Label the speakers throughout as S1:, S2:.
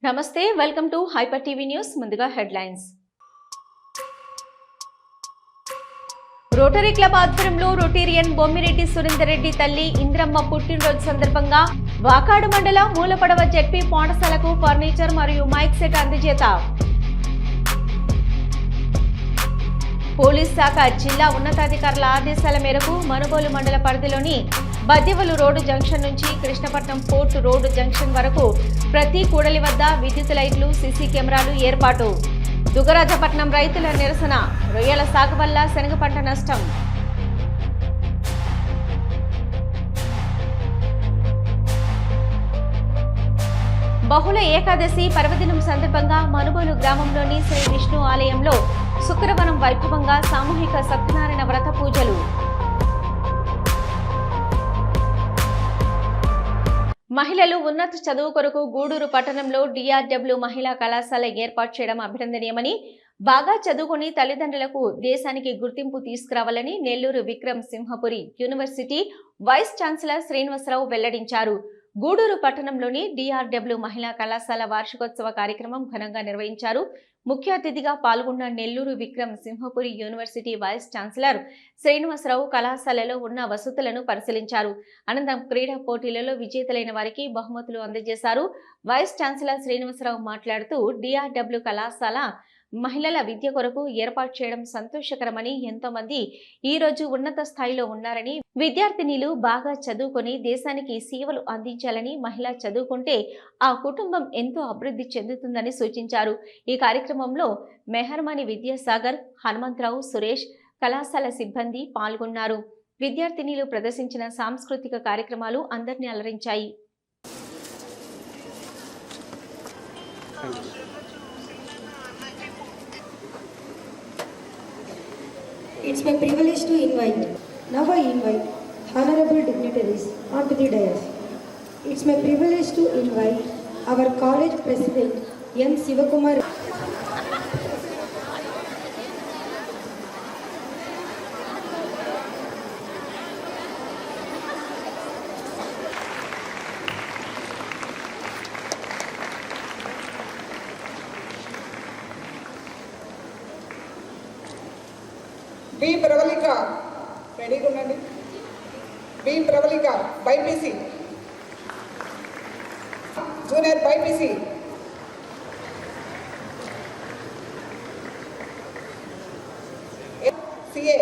S1: నమస్తే, welcome to hyper TV news. ముందుగా headlines. Rotary club ఆధ్వర్యంలో రొటేరియన్ బొమ్మిరెడ్డి సురేందర్ రెడ్డి తల్లి ఇంద్రమ్మ పుట్టినరోజు సందర్భంగా వాకాడు మండల మూలపడవ జెడ్పీ పాఠశాలకు ఫర్నిచర్ మరియు మైక్ సెట్ అందజేత. పోలీస్ శాఖ జిల్లా ఉన్నతాధికారుల ఆదేశాల మేరకు మనుబోలు మండల పరిధిలోని బద్దివలు రోడ్డు జంక్షన్ నుంచి కృష్ణపట్నం పోర్టు రోడ్డు జంక్షన్ వరకు ప్రతి కూడలి వద్ద విద్యుత్ లైట్లు, సీసీ కెమెరాలు ఏర్పాటు. దుగరాజపట్నం రైతుల నిరసన. రొయ్యల సాగు వల్ల శనగ పంట నష్టం. బహుళ ఏకాదశి పర్వదినం సందర్భంగా మనుబోలు గ్రామంలోని శ్రీ విష్ణు ఆలయంలో శుక్రవారం వైభవంగా సామూహిక సత్యనారాయణ వ్రత పూజలు. మహిళలు ఉన్నత చదువు కొరకు గూడూరు పట్టణంలో DRW మహిళా కళాశాల ఏర్పాటు చేయడం అభినందనీయమని, బాగా చదువుకుని తల్లిదండ్రులకు దేశానికి గుర్తింపు తీసుకురావాలని Nellore Vikram Simhapuri university vice chancellor Srinivasarao వెల్లడించారు. గూడూరు పట్టణంలోని DRW మహిళా కళాశాల వార్షికోత్సవ కార్యక్రమం ఘనంగా నిర్వహించారు. ముఖ్య అతిథిగా పాల్గొన్న Nellore Vikram Simhapuri university vice chancellor Srinivasarao కళాశాలలో ఉన్న వసతులను పరిశీలించారు. అనంతరం క్రీడా పోటీలలో విజేతలైన వారికి బహుమతులు అందజేశారు. వైస్ ఛాన్సలర్ శ్రీనివాసరావు మాట్లాడుతూ DRW కళాశాల మహిళల విద్య కొరకు ఏర్పాటు చేయడం సంతోషకరమని, ఎంతో మంది ఈ రోజు ఉన్నత స్థాయిలో ఉన్నారని, విద్యార్థినిలు బాగా చదువుకొని దేశానికి సేవలు అందించాలని, మహిళ చదువుకుంటే ఆ కుటుంబం ఎంతో అభివృద్ధి చెందుతుందని సూచించారు. ఈ కార్యక్రమంలో మెహర్మణి విద్యాసాగర్, హనుమంతరావు, సురేష్, కళాశాల సిబ్బంది పాల్గొన్నారు. విద్యార్థినిలు ప్రదర్శించిన సాంస్కృతిక కార్యక్రమాలు అందరినీ అలరించాయి.
S2: It's my privilege to invite. Now I invite honorable dignitaries onto the dais. It's my privilege to invite our college president M. Sivakumar.
S3: B. Pravalika, ready to nandi. B. Pravalika, BPC. Junior BPC. CA.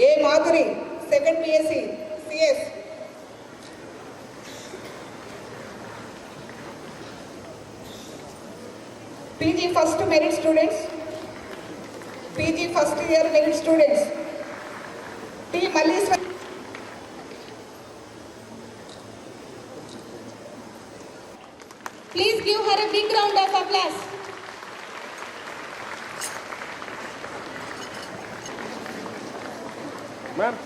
S3: A. Madhuri, second PSC, CS. PG first merit students, PG first year merit students, T. Malleswar. Please give her a big round of applause. Ma'am.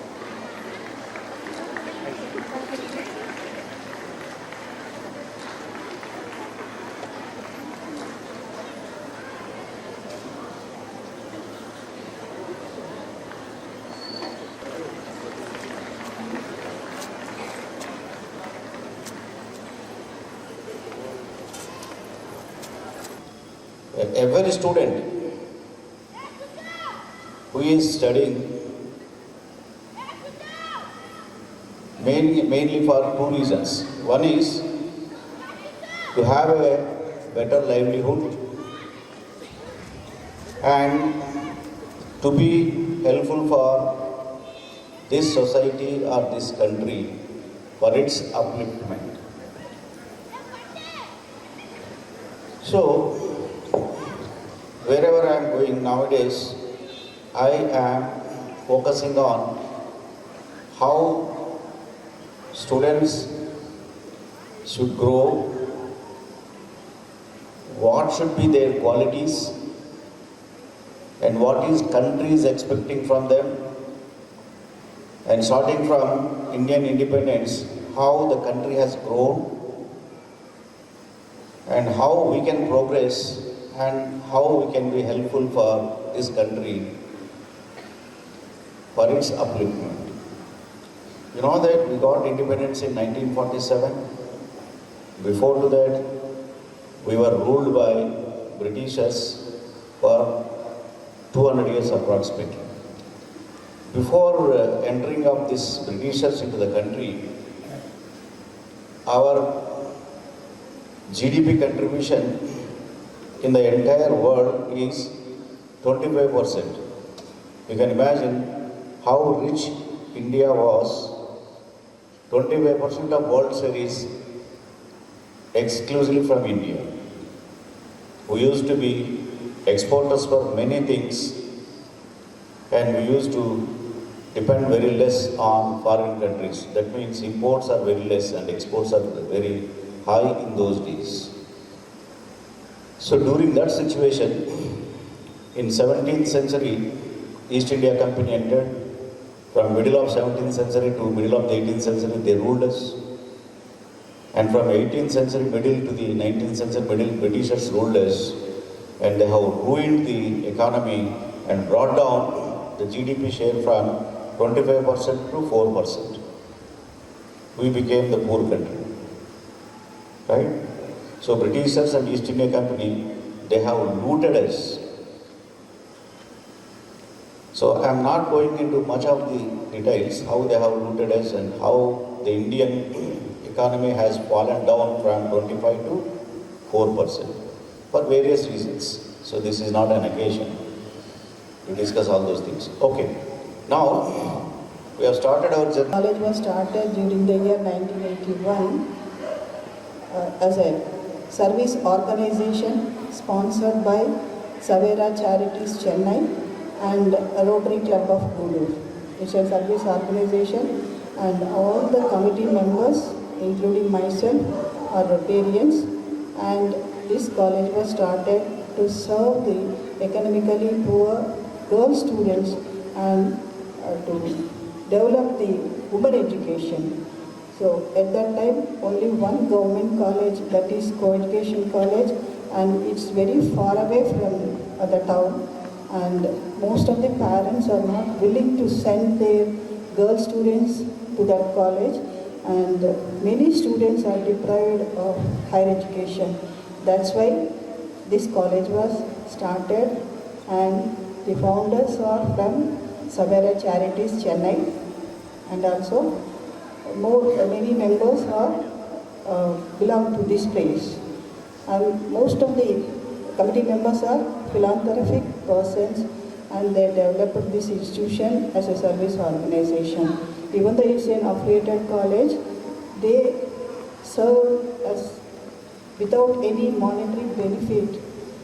S4: Every student who is studying mainly for two reasons. One is to have a better livelihood and to be helpful for this society or this country for its upliftment. So, wherever I am going nowadays, I am focusing on how students should grow, what should be their qualities, and what is country is expecting from them. And starting from Indian independence, how the country has grown and how we can progress and how we can be helpful for this country for its upliftment. You know that we got independence in 1947. Before to that, we were ruled by Britishers for 200 years approximately. Before entering of these Britishers into the country, our GDP contribution in the entire world is 25%. You can imagine how rich India was. 25% of world share is exclusively from India. We used to be exporters for many things, and we used to depend very less on foreign countries. That means imports are very less and exports are very high in those days. So during that situation, in 17th century, East India Company entered. From middle of 17th century to middle of the 18th century, they ruled us. And from 18th century middle to the 19th century middle, Britishers ruled us. And they have ruined the economy and brought down the GDP share from 25% to 4%. We became the poor country. Right? So Britishers and East India Company, they have looted us. So I am not going into much of the details, how they have looted us and how the Indian economy has fallen down from 25 to 4% for various reasons. So this is not an occasion to discuss all those things. Okay, now we have started our journey.
S5: College was started during the year 1981 as a service organization sponsored by Savera Charities Chennai and Rotary Club of Gudur. It's a service organization, and all the committee members, including myself, are Rotarians, and this college was started to serve the economically poor girl students and to develop the women education. So at that time, only one government college, that is Co-Education College, and it's very far away from the town. And most of the parents are not willing to send their girl students to that college, and many students are deprived of higher education. That's why this college was started, and the founders are from Savera Charities Chennai, and also many members are belong to this place. And most of the committee members are philanthropic persons, and they developed this institution as a service organization. Even though it's an affiliated college, they serve as without any monetary benefit.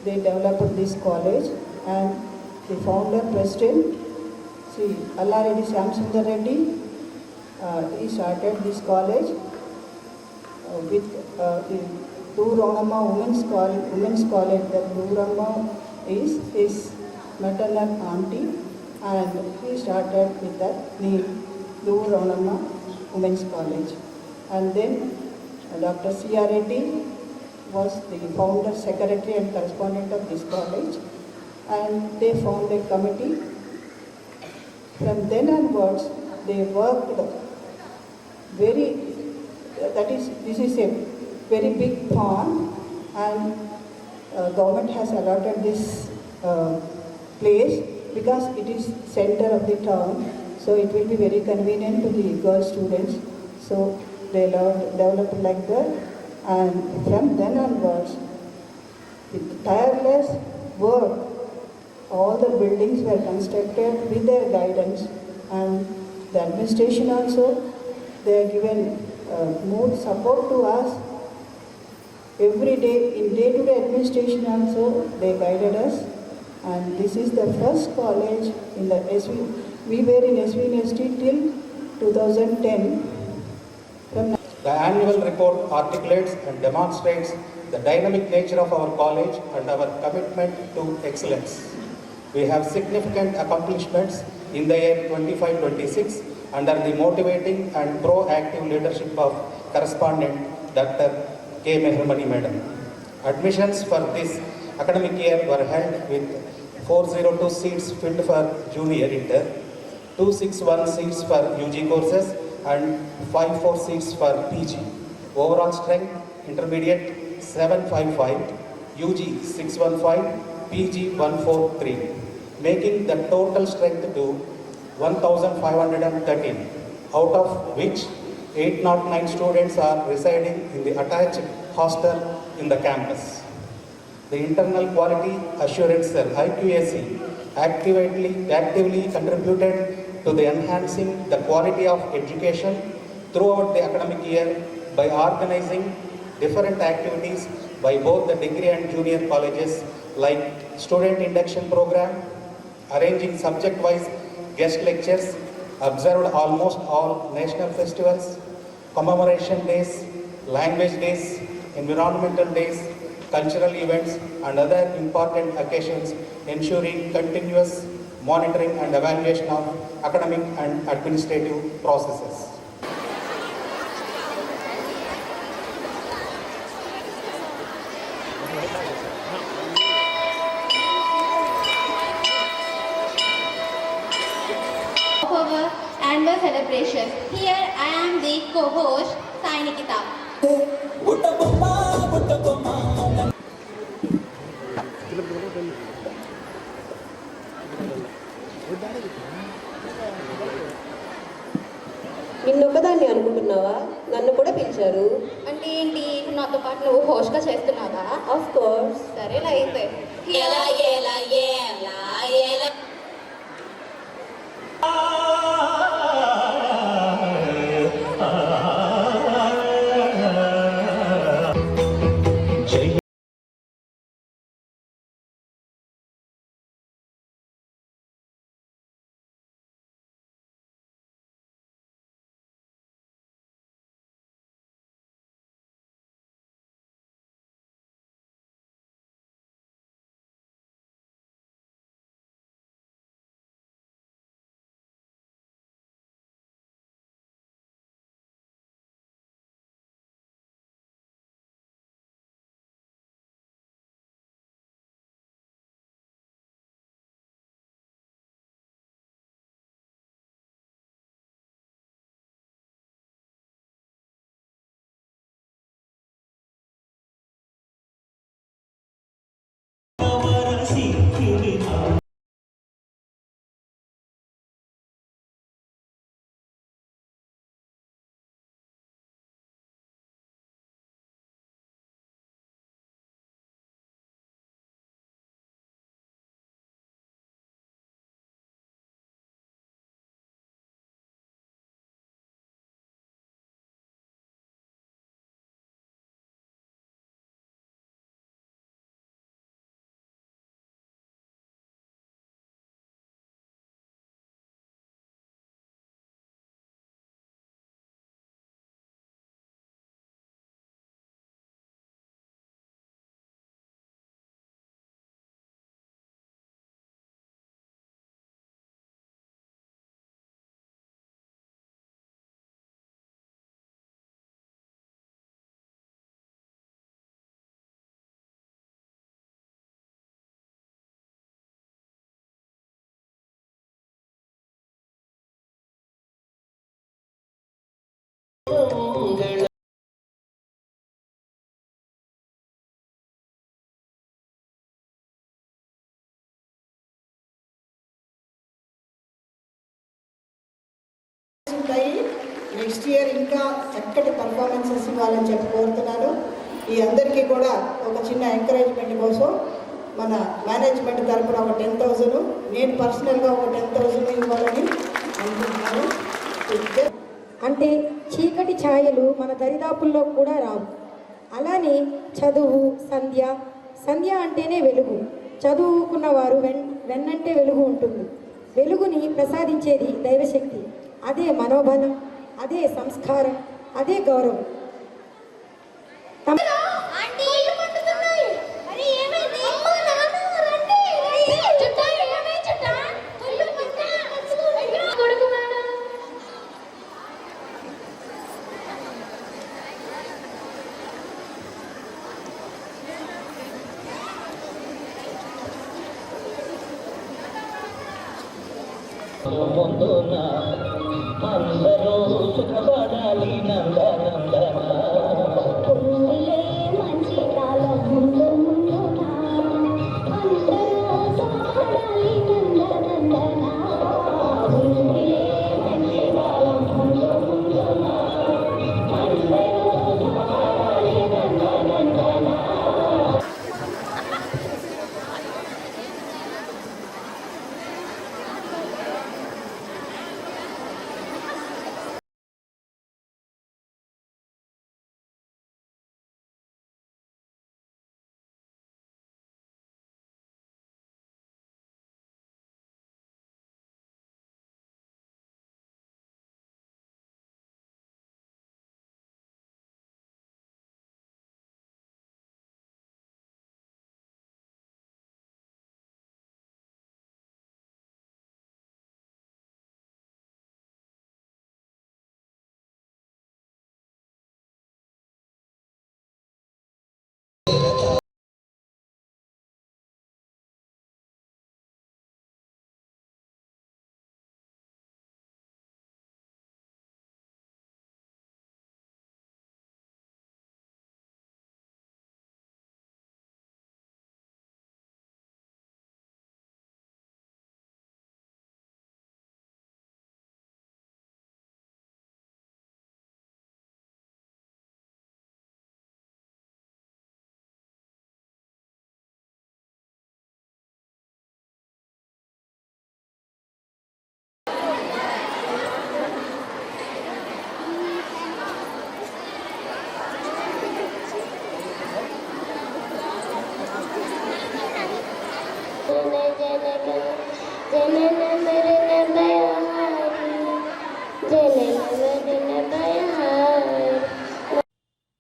S5: They developed this college, and the founder president, Sri Allareddy Samsundar Reddy, he started this college with the Dooramma Women's College. That Dooramma is his maternal auntie, and he started with that name, Dooramma Women's College. And then Dr. C.R. Reddy was the founder, secretary and correspondent of this college, and they formed a committee. From then onwards, they worked this is a very big pond, and government has allotted this place because it is center of the town, so it will be very convenient to the girl students. So they developed like that, and from then onwards, with tireless work, all the buildings were constructed with their guidance, and the administration also, they are given more support to us. Every day, in day-to-day administration also, they guided us, and this is the first college in the SV. We were in SV University till 2010.
S6: The annual report articulates and demonstrates the dynamic nature of our college and our commitment to excellence. We have significant accomplishments in the year 25-26 under the motivating and proactive leadership of correspondent Dr. K. Mehrmani Madam. Admissions for this academic year were held with 402 seats filled for junior inter, 261 seats for UG courses, and 546 for PG. Overall strength, intermediate 755, UG 615, PG 143, making the total strength to 1,513, out of which 809 students are residing in the attached hostel in the campus. The Internal Quality Assurance Cell, IQAC, actively contributed to the enhancing the quality of education throughout the academic year by organizing different activities by both the degree and junior colleges like student induction program, arranging subject-wise guest lectures, observed almost all national festivals, commemoration days, language days, environmental days, cultural events and other important occasions, ensuring continuous monitoring and evaluation of academic and administrative processes.
S7: Of our annual celebration. Here I am the co-host, Sai Nikita.
S8: నిన్నొక్కదాన్ని అనుకుంటున్నావా? నన్ను కూడా పిలిచారు.
S7: అంటే ఏంటి, నాతో పాటు నువ్వు హోస్ట్గా చేస్తున్నావా?
S8: Of course.
S7: సరేలా అయితే. ఎలా ఎలా ఎలా ఎలా
S5: ఉంటాయి. నెక్స్ట్ ఇయర్ ఇంకా చక్కటి పర్ఫార్మెన్సెస్ ఇవ్వాలని చెప్పి కోరుతున్నాను. ఈ అందరికీ కూడా ఒక చిన్న ఎంకరేజ్మెంట్ కోసం మన మేనేజ్మెంట్ తరఫున ఒక 10,000, నేను పర్సనల్గా ఒక 10,000 ఇవ్వాలని అనుకుంటున్నాను.
S2: అంటే చీకటి ఛాయలు మన దరిదాపుల్లో కూడా రావు. అలానే చదువు, సంధ్య అంటేనే వెలుగు. చదువుకున్న వారు వెన్నంటే వెలుగు ఉంటుంది. వెలుగుని ప్రసాదించేది దైవశక్తి. అదే మనోబలం, అదే సంస్కారం, అదే గౌరవం.
S9: పొందునా అందరూ సుఖపడాలి నందనందన మంచి కాలం ముందు ముందునా అందరూ సుఖపడాలి నందనందన మంచి కాలం ముందు ముందునా అందరూ సుఖపడాలి నందనందన.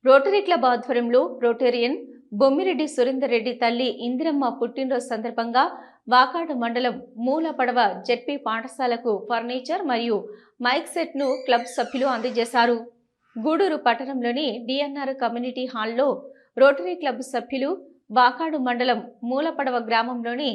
S1: రోటరీ క్లబ్ ఆధ్వర్యంలో రోటేరియన్ బొమ్మిరెడ్డి సురేందర్ రెడ్డి తల్లి ఇందిరమ్మ పుట్టినరోజు సందర్భంగా వాకాడు మండలం మూలపడవ జెడ్పీ పాఠశాలకు ఫర్నిచర్ మరియు మైక్ సెట్ను క్లబ్ సభ్యులు అందజేశారు. గూడూరు పట్టణంలోని డిఎన్ఆర్ కమ్యూనిటీ హాల్లో రోటరీ క్లబ్ సభ్యులు వాకాడు మండలం మూలపడవ గ్రామంలోని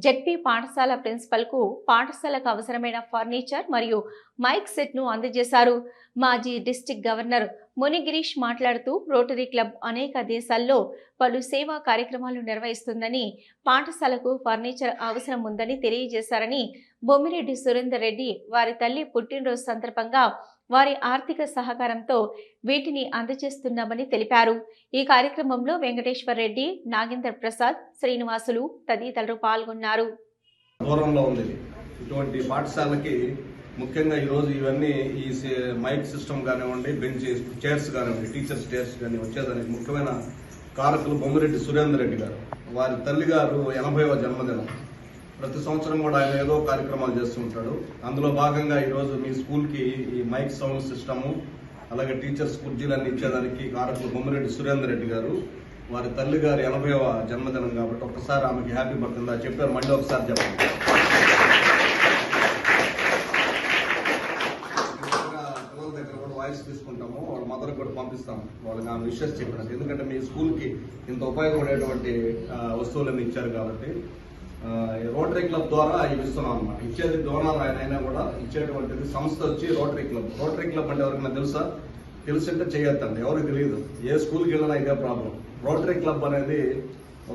S1: జెడ్పీ పాఠశాల ప్రిన్సిపల్కు పాఠశాలకు అవసరమైన ఫర్నిచర్ మరియు మైక్ సెట్ను అందజేశారు. మాజీ డిస్టిక్ గవర్నర్ మునిగిరీష్ మాట్లాడుతూ రోటరీ క్లబ్ అనేక దేశాల్లో పలు సేవా కార్యక్రమాలు నిర్వహిస్తుందని, పాఠశాలకు ఫర్నిచర్ అవసరం ఉందని తెలియజేశారని, బొమ్మిరెడ్డి సురేందర్ రెడ్డి వారి తల్లి పుట్టినరోజు సందర్భంగా వారి ఆర్థిక సహకారంతో వీటిని అందజేస్తున్నామని తెలిపారు. ఈ కార్యక్రమంలో వెంకటేశ్వర్ రెడ్డి, నాగేంద్ర ప్రసాద్, శ్రీనివాసులు తదితరులు పాల్గొన్నారు.
S10: దూరంలో ఉంది ఇటువంటి పాఠశాలకి ముఖ్యంగా ఈరోజు ఇవన్నీ ఈ మైక్ సిస్టమ్ కానివ్వండి, బెంచ్ చైర్స్ కానివ్వండి, టీచర్స్ చైర్స్ కానీ వచ్చేదానికి ముఖ్యమైన కారకులు బొమ్మిరెడ్డి సురేందర్ రెడ్డి గారు. వారి తల్లి గారు 80వ జన్మదినం. ప్రతి సంవత్సరం కూడా ఆయన ఏదో కార్యక్రమాలు చేస్తుంటాడు. అందులో భాగంగా ఈరోజు మీ స్కూల్కి ఈ మైక్ సౌండ్ సిస్టము అలాగే టీచర్స్ కుర్చీలన్నీ ఇచ్చేదానికి కారకులు బొమ్మిరెడ్డి సురేందర్ రెడ్డి గారు. వారి తల్లి గారి 80వ జన్మదినం కాబట్టి ఒక్కసారి ఆమెకి హ్యాపీ బర్త్డే చెప్పారు. మళ్ళీ ఒకసారి చెప్పండి. పిల్లల దగ్గర కూడా వాయిస్ తీసుకుంటాము, వాళ్ళ మదర్ కూడా పంపిస్తాము, వాళ్ళకి ఆమె విషెస్ చెప్పినట్టు. ఎందుకంటే మీ స్కూల్కి ఇంత ఉపయోగపడేటువంటి వస్తువులన్నీ ఇచ్చారు కాబట్టి రోటరీ క్లబ్ ద్వారా ఇవి ఇస్తున్నాం అన్నమాట. ఇచ్చేది డోనర్ ఆయన అయినా కూడా ఇచ్చేటువంటిది సంస్థ వచ్చి రోటరీ క్లబ్. రోటరీ క్లబ్ అంటే ఎవరికైనా తెలుసా? తెలిసింటే చేయొద్దండి, ఎవరికి తెలియదు. ఏ స్కూల్కి వెళ్ళినా ఇదే ప్రాబ్లం. రోటరీ క్లబ్ అనేది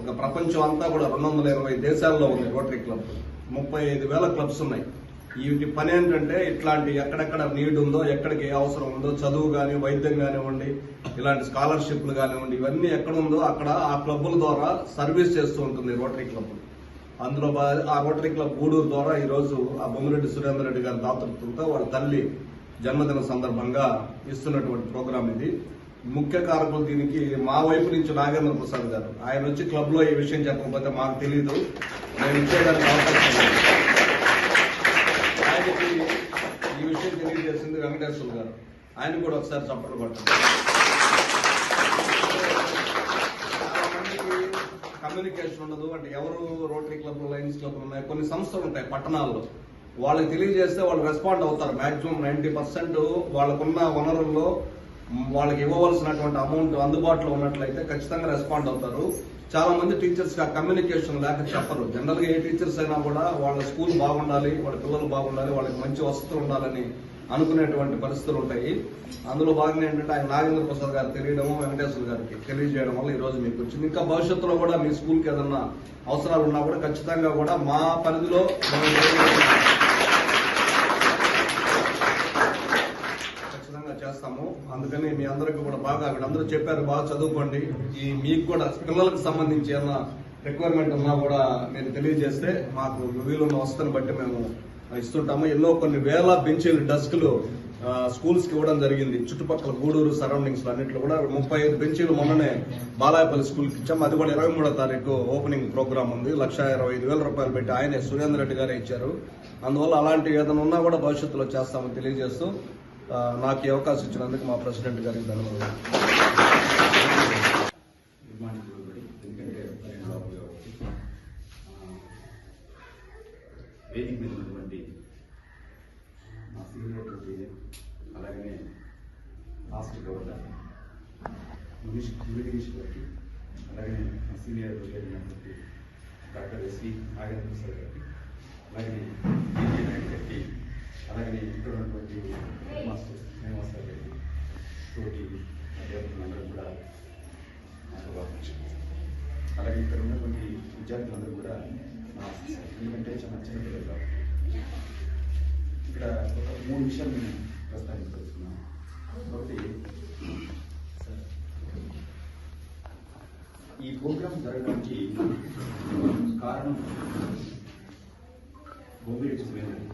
S10: ఒక ప్రపంచం అంతా కూడా 220 దేశాల్లో ఉంది. రోటరీ క్లబ్ 35,000 క్లబ్స్ ఉన్నాయి. వీటి పని ఏంటంటే ఇట్లాంటి ఎక్కడెక్కడ నీడ్ ఉందో, ఎక్కడికి ఏ అవసరం ఉందో, చదువు కానీ, వైద్యం కానివ్వండి, ఇలాంటి స్కాలర్షిప్లు కానివ్వండి, ఇవన్నీ ఎక్కడ ఉందో అక్కడ ఆ క్లబ్బుల ద్వారా సర్వీస్ చేస్తూ ఉంటుంది రోటరీ క్లబ్. అందులో ఆ రోటరీ క్లబ్ గూడూరు ద్వారా ఈరోజు ఆ బొమ్మిరెడ్డి సురేందర్ రెడ్డి గారి దాతృత్వంతో వాళ్ళ తల్లి జన్మదిన సందర్భంగా ఇస్తున్నటువంటి ప్రోగ్రాం ఇది. ముఖ్య కారకులు దీనికి మా వైపు నుంచి నాగేంద్ర ప్రసాద్ గారు. ఆయన వచ్చి క్లబ్ లో ఈ విషయం చెప్పకపోతే మాకు తెలియదు, నేను ఇచ్చేదానికి అవకాశం లేదు. ఆయనకి ఈ విషయం తెలియజేసింది వెంకటేశ్వర గారు. ఆయన కూడా ఒకసారి చప్పట్లు కొట్టండి. కమ్యూనికేషన్ ఉండదు అంటే ఎవరు రోటరీ క్లబ్, లయన్స్ క్లబ్ ఉన్నాయి, కొన్ని సంస్థలు ఉంటాయి పట్టణాల్లో, వాళ్ళకి తెలియజేస్తే వాళ్ళు రెస్పాండ్ అవుతారు. మాక్సిమం 90% వాళ్ళకున్న వనరుల్లో వాళ్ళకి ఇవ్వవలసినటువంటి అమౌంట్ అందుబాటులో ఉన్నట్లయితే ఖచ్చితంగా రెస్పాండ్ అవుతారు. చాలా మంది టీచర్స్ కి కమ్యూనికేషన్ లేక చెప్పరు. జనరల్ గా ఏ టీచర్స్ అయినా కూడా వాళ్ళ స్కూల్ బాగుండాలి, వాళ్ళ పిల్లలు బాగుండాలి, వాళ్ళకి మంచి వసతులు ఉండాలని అనుకునేటువంటి పరిస్థితులు ఉంటాయి. అందులో భాగంగా ఏంటంటే ఆయన నాగేంద్ర ప్రసాద్ గారు తెలియడము, వెంకటేశ్వర గారికి తెలియజేయడం వల్ల ఈ రోజు మీకు వచ్చింది. ఇంకా భవిష్యత్తులో కూడా మీ స్కూల్కి ఏదన్నా అవసరాలు ఉన్నా కూడా ఖచ్చితంగా కూడా మా పరిధిలో ఖచ్చితంగా చేస్తాము. అందుకని మీ అందరికీ కూడా బాగా అందరూ చెప్పారు, బాగా చదువుకోండి. ఈ మీకు కూడా పిల్లలకు సంబంధించి ఏమన్నా రిక్వైర్మెంట్ ఉన్నా కూడా మీరు తెలియజేస్తే మాకు వీలున్న వసతిని బట్టి మేము ఇస్తుంటాము. ఎన్నో కొన్ని వేల బెంచీలు, డెస్క్లు స్కూల్స్ కి ఇవ్వడం జరిగింది. చుట్టుపక్కల గూడూరు సరౌండింగ్స్ లో అన్నింటిలో కూడా 35 బెంచీలు మొన్ననే బాలాయపల్లి స్కూల్ కి ఇచ్చాము. అది కూడా 23వ తారీఖు ఓపెనింగ్ ప్రోగ్రామ్ ఉంది. 1,25,000 రూపాయలు పెట్టి ఆయనే సురేందర్ రెడ్డి గారే ఇచ్చారు. అందువల్ల అలాంటి ఏదైనా ఉన్నా కూడా భవిష్యత్తులో చేస్తామని తెలియజేస్తూ నాకు ఈ అవకాశం ఇచ్చినందుకు మా ప్రెసిడెంట్ గారికి ధన్యవాదాలు.
S11: వేదిక మీద ఉన్నటువంటి మా సీనియర్ అలాగనే లాస్ట్ గవర్నర్ గిరీష్ గారికి, అలాగనే మా సీనియర్ అయినటువంటి డాక్టర్ ఎస్వి నాగేంద్ర ప్రసాద్ గారికి, అలాగనే విజయ నాయుడు గారికి, అలాగనే ఇక్కడ ఉన్నటువంటి మాస్టర్ శ్రీనివాసరావు గారికి, తోటి అధ్యాపకులందరూ కూడా నా శుభాకాంక్షలు. అలాగే ఇక్కడ ఉన్నటువంటి విద్యార్థులందరూ కూడా ఎందుకంటే చాలా చిన్న పిల్లలు కాబట్టి ఇక్కడ ఒక 3 విషయాలు నేను ప్రస్తావించదలుచుకున్నాను. ఒకటి, ఈ ప్రోగ్రాం జరగడానికి కారణం గోపిరెడ్డి సురేందర్,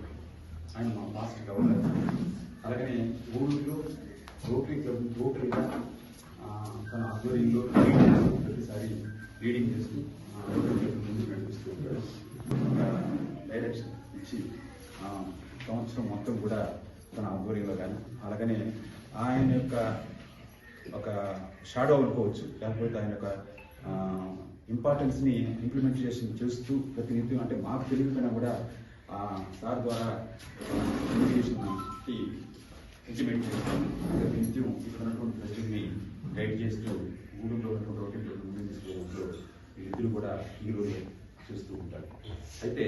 S11: ఆయన మా పాస్ట్ గవర్నర్. అలాగనే ఊళ్ళో రోటరీగా తన ఆధ్వర్యంలో ప్రతిసారి రీడింగ్ చేస్తూ ముందుకు నడిపిస్తూ ఉంటాడు. డైరెక్షన్ ఇచ్చి సంవత్సరం మొత్తం కూడా తన ఆధ్వర్యంలో కానీ, అలాగనే ఆయన యొక్క ఒక షాడో అనుకోవచ్చు, లేకపోతే ఆయన యొక్క ఇంపార్టెన్స్ని ఇంప్లిమెంటేషన్ చేస్తూ ప్రతినిత్యం, అంటే మాకు తెలియకపోయినా కూడా సార్ ద్వారా కమ్యూనికేషన్కి ఇంప్లిమెంట్ చేస్తాము. ప్రతినిత్యం ఇక్కడ ఉన్నటువంటి ప్రజల్ని గైడ్ చేస్తూ ఊళ్ళో ఉన్నటువంటి రోడ్డు ముందుకు తీసుకునే వీళ్ళిద్దరూ కూడా ఈ రోజు చూస్తూ ఉంటారు. అయితే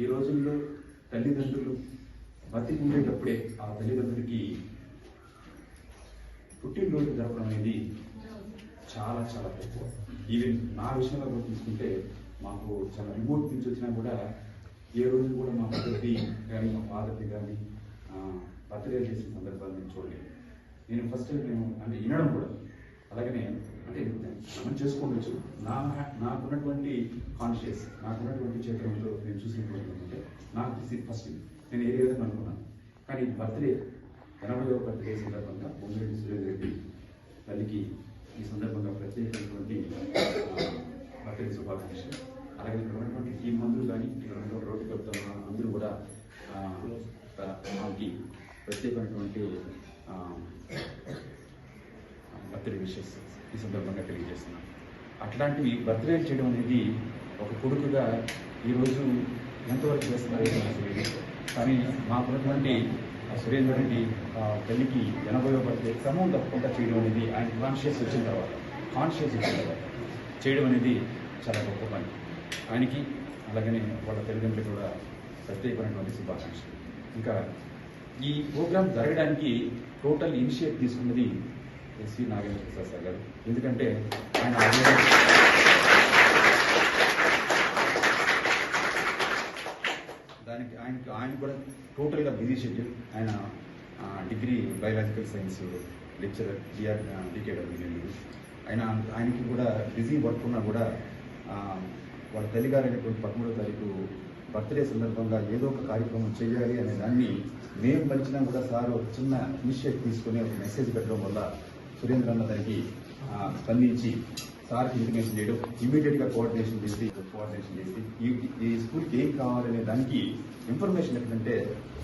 S11: ఈ రోజుల్లో తల్లిదండ్రులు బతికి ఉండేటప్పుడే ఆ తల్లిదండ్రులకి పుట్టినరోజు జరపడం అనేది చాలా చాలా తక్కువ. ఈవెన్ నా విషయంలో కూడా తీసుకుంటే మాకు చాలా రిమోట్ నుంచి వచ్చినా కూడా ఏ రోజు కూడా మా మదర్ది కానీ మా ఫాదర్ది కానీ బర్త్డే చేసిన సందర్భాలు నేను చూడలేదు. నేను ఫస్ట్ నేను అంటే వినడం కూడా అలాగనే అంటే మనం చేసుకోవచ్చు. నాకున్నటువంటి కాన్షియస్, నాకున్నటువంటి చేతులంలో నేను చూసినటువంటి అంటే నాకు ఫస్ట్ నేను ఏ విధంగా అనుకున్నాను. కానీ బర్త్డే 80వ బర్త్డే సందర్భంగా బొమ్మిరెడ్డి సురేందర్ రెడ్డి తల్లికి ఈ సందర్భంగా ప్రత్యేకమైనటువంటి బర్త్డే శుభాకాంక్షలు. అలాగే ఇక్కడ ఉన్నటువంటి టీం మందులు కానీ ఇక్కడ ఉన్నటువంటి రోడ్డు కలుపుతున్న అందరూ కూడా మాకి ప్రత్యేకమైనటువంటి బర్త్డే విషెస్ ఈ సందర్భంగా తెలియజేస్తున్నాను. అట్లాంటివి బర్త్డే చేయడం అనేది ఒక కొడుకుగా ఈరోజు ఎంతవరకు చేస్తున్నారు కానీ మాకున్నటువంటి సురేందర్ రెడ్డి తల్లికి 80వ బర్త్డే క్రమం తప్పకుండా చేయడం అనేది ఆయన కాన్షియస్ వచ్చిన తర్వాత చేయడం అనేది చాలా గొప్ప పని. ఆయనకి అలాగనే వాళ్ళ తల్లిదండ్రులు కూడా ప్రత్యేకమైనటువంటి శుభాకాంక్షలు. ఇంకా ఈ ప్రోగ్రాం జరగడానికి టోటల్ ఇనిషియేట్ తీసుకున్నది ఎస్వి నాగేంద్ర ప్రసాద్ సార్ గారు. ఎందుకంటే ఆయన దానికి ఆయన కూడా టోటల్గా బిజీ షెడ్యూల్. ఆయన degree biological science lecturer DKW Nellore. ఆయనకి కూడా బిజీ వర్క్ ఉన్నా కూడా వాళ్ళ తల్లిగారు అయినటువంటి 13వ తారీఖు బర్త్డే సందర్భంగా ఏదో ఒక కార్యక్రమం చేయాలి అనే దాన్ని మేము మలిచినా కూడా సార్ ఒక చిన్న ఇనిషియేట్ తీసుకుని ఒక మెసేజ్ పెట్టడం వల్ల సురేంద్ర అన్న దానికి స్పందించి సార్కి ఇంటిమేషన్ చేయడం, ఇమీడియట్గా కోఆర్డినేషన్ చేసి ఈ స్కూల్కి ఏం కావాలనే దానికి ఇన్ఫర్మేషన్ ఎక్కడంటే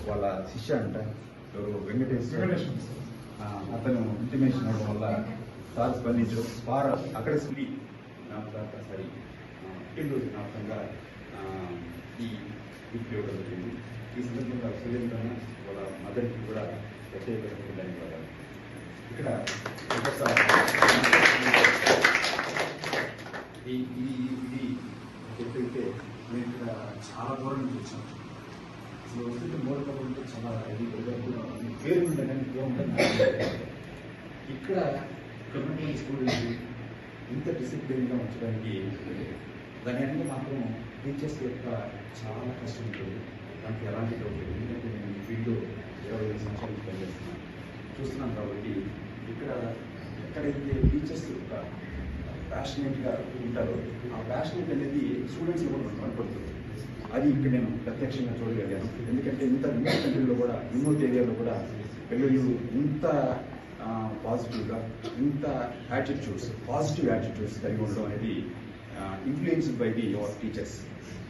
S11: వాళ్ళ శిష్య అంట వెంకటేశ్వర అతను ఇంటిమేషన్ అవ్వడం వల్ల సార్ స్పందించడం అక్కడ స్కూల్ సరి పుట్టినరోజు జ్ఞాపకంగా ఈ గిఫ్ట్ ఇవ్వడం జరిగింది. ఈ సందర్భంగా సురేంద్ర వాళ్ళ మదర్కి కూడా ప్రత్యేకమైన ధన్యవాదాలు. ఇక్కడ ఇది ఎప్పుడైతే నేను ఇక్కడ చాలా దూరం నుంచి వచ్చాను. అసలు వస్తుంటే మూలకబంటే చాలా పేరు ఉంటుంది కానీ ఏముంటుంది ఇక్కడ ఉన్నటువంటి స్టూడెంట్స్ ఇంత డిసిప్లిన్గా ఉంచడానికి దాని వెనక మాత్రం టీచర్స్ యొక్క చాలా కష్టం ఉంటుంది. దానికి ఎలాంటి డౌట్ లేదు. ఎందుకంటే నేను ఈ ఫీల్డ్లో 25 సంవత్సరాలు పనిచేస్తున్నాను, చూస్తున్నాను. కాబట్టి ఇక్కడ ఎక్కడైతే టీచర్స్ యొక్క ప్యాషనేట్గా ఉంటారో ఆ ప్యాషనేట్ అనేది స్టూడెంట్స్లో కూడా కనపడుతుంది. అది ఇక్కడ నేను ప్రత్యక్షంగా చూడగలిగాను. ఎందుకంటే ఇంత రిమోట్ కంట్రీలో కూడా, రిమోట్ ఏరియాలో కూడా పిల్లలు ఇంత పాజిటివ్గా, ఇంత పాజిటివ్ యాటిట్యూడ్స్ కలిగి ఉండడం అనేది influenced by the your teachers.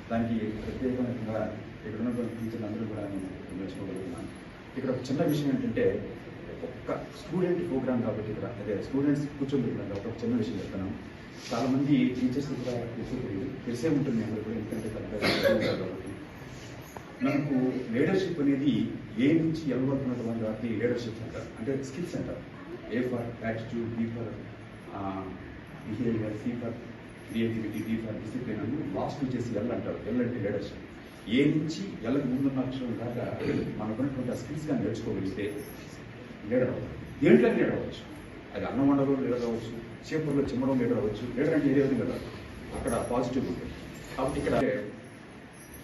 S11: దానికి ప్రత్యేకంగా ఇక్కడ ఉన్నటువంటి టీచర్లు అందరూ కూడా నేను నేర్చుకోగలుగుతున్నాను. ఇక్కడ ఒక చిన్న విషయం ఏంటంటే, ఒక్క స్టూడెంట్ ప్రోగ్రామ్ కాబట్టి ఇక్కడ అదే స్టూడెంట్స్ కూర్చోబెట్టినాను కాబట్టి ఒక చిన్న విషయం చెప్తాను. చాలామంది టీచర్స్ కూడా తెలిసే ఉంటుంది అందరూ కూడా, ఎందుకంటే కాబట్టి మనకు లీడర్షిప్ అనేది ఏ నుంచి ఎల్ వరకు ఉన్నటువంటి వాటిని లీడర్షిప్ అంటారు. అంటే స్కిల్స్ అంటారు. A for attitude, B for behaviour, C for creativity, D for discipline అని లాస్ట్ వచ్చేసి ఎల్ అంటారు. ఎల్ అంటే లీడర్షిప్. ఏ నుంచి ఎల్కి ముందున్న అక్షరం దాకా మనకున్నటువంటి ఆ స్కిల్స్ కానీ నేర్చుకోగలిగితే లీడర్ అవ్వాలి. దేంట్లో లీడర్ అవ్వచ్చు. అది అన్నం వండలో లీడర్ అవ్వచ్చు, చేపూర్లో చిమ్మడం లీడర్ అవ్వచ్చు. లీడర్ అంటే ఏ విధంగా కాదు, అక్కడ పాజిటివ్ ఉంటుంది. కాబట్టి ఇక్కడ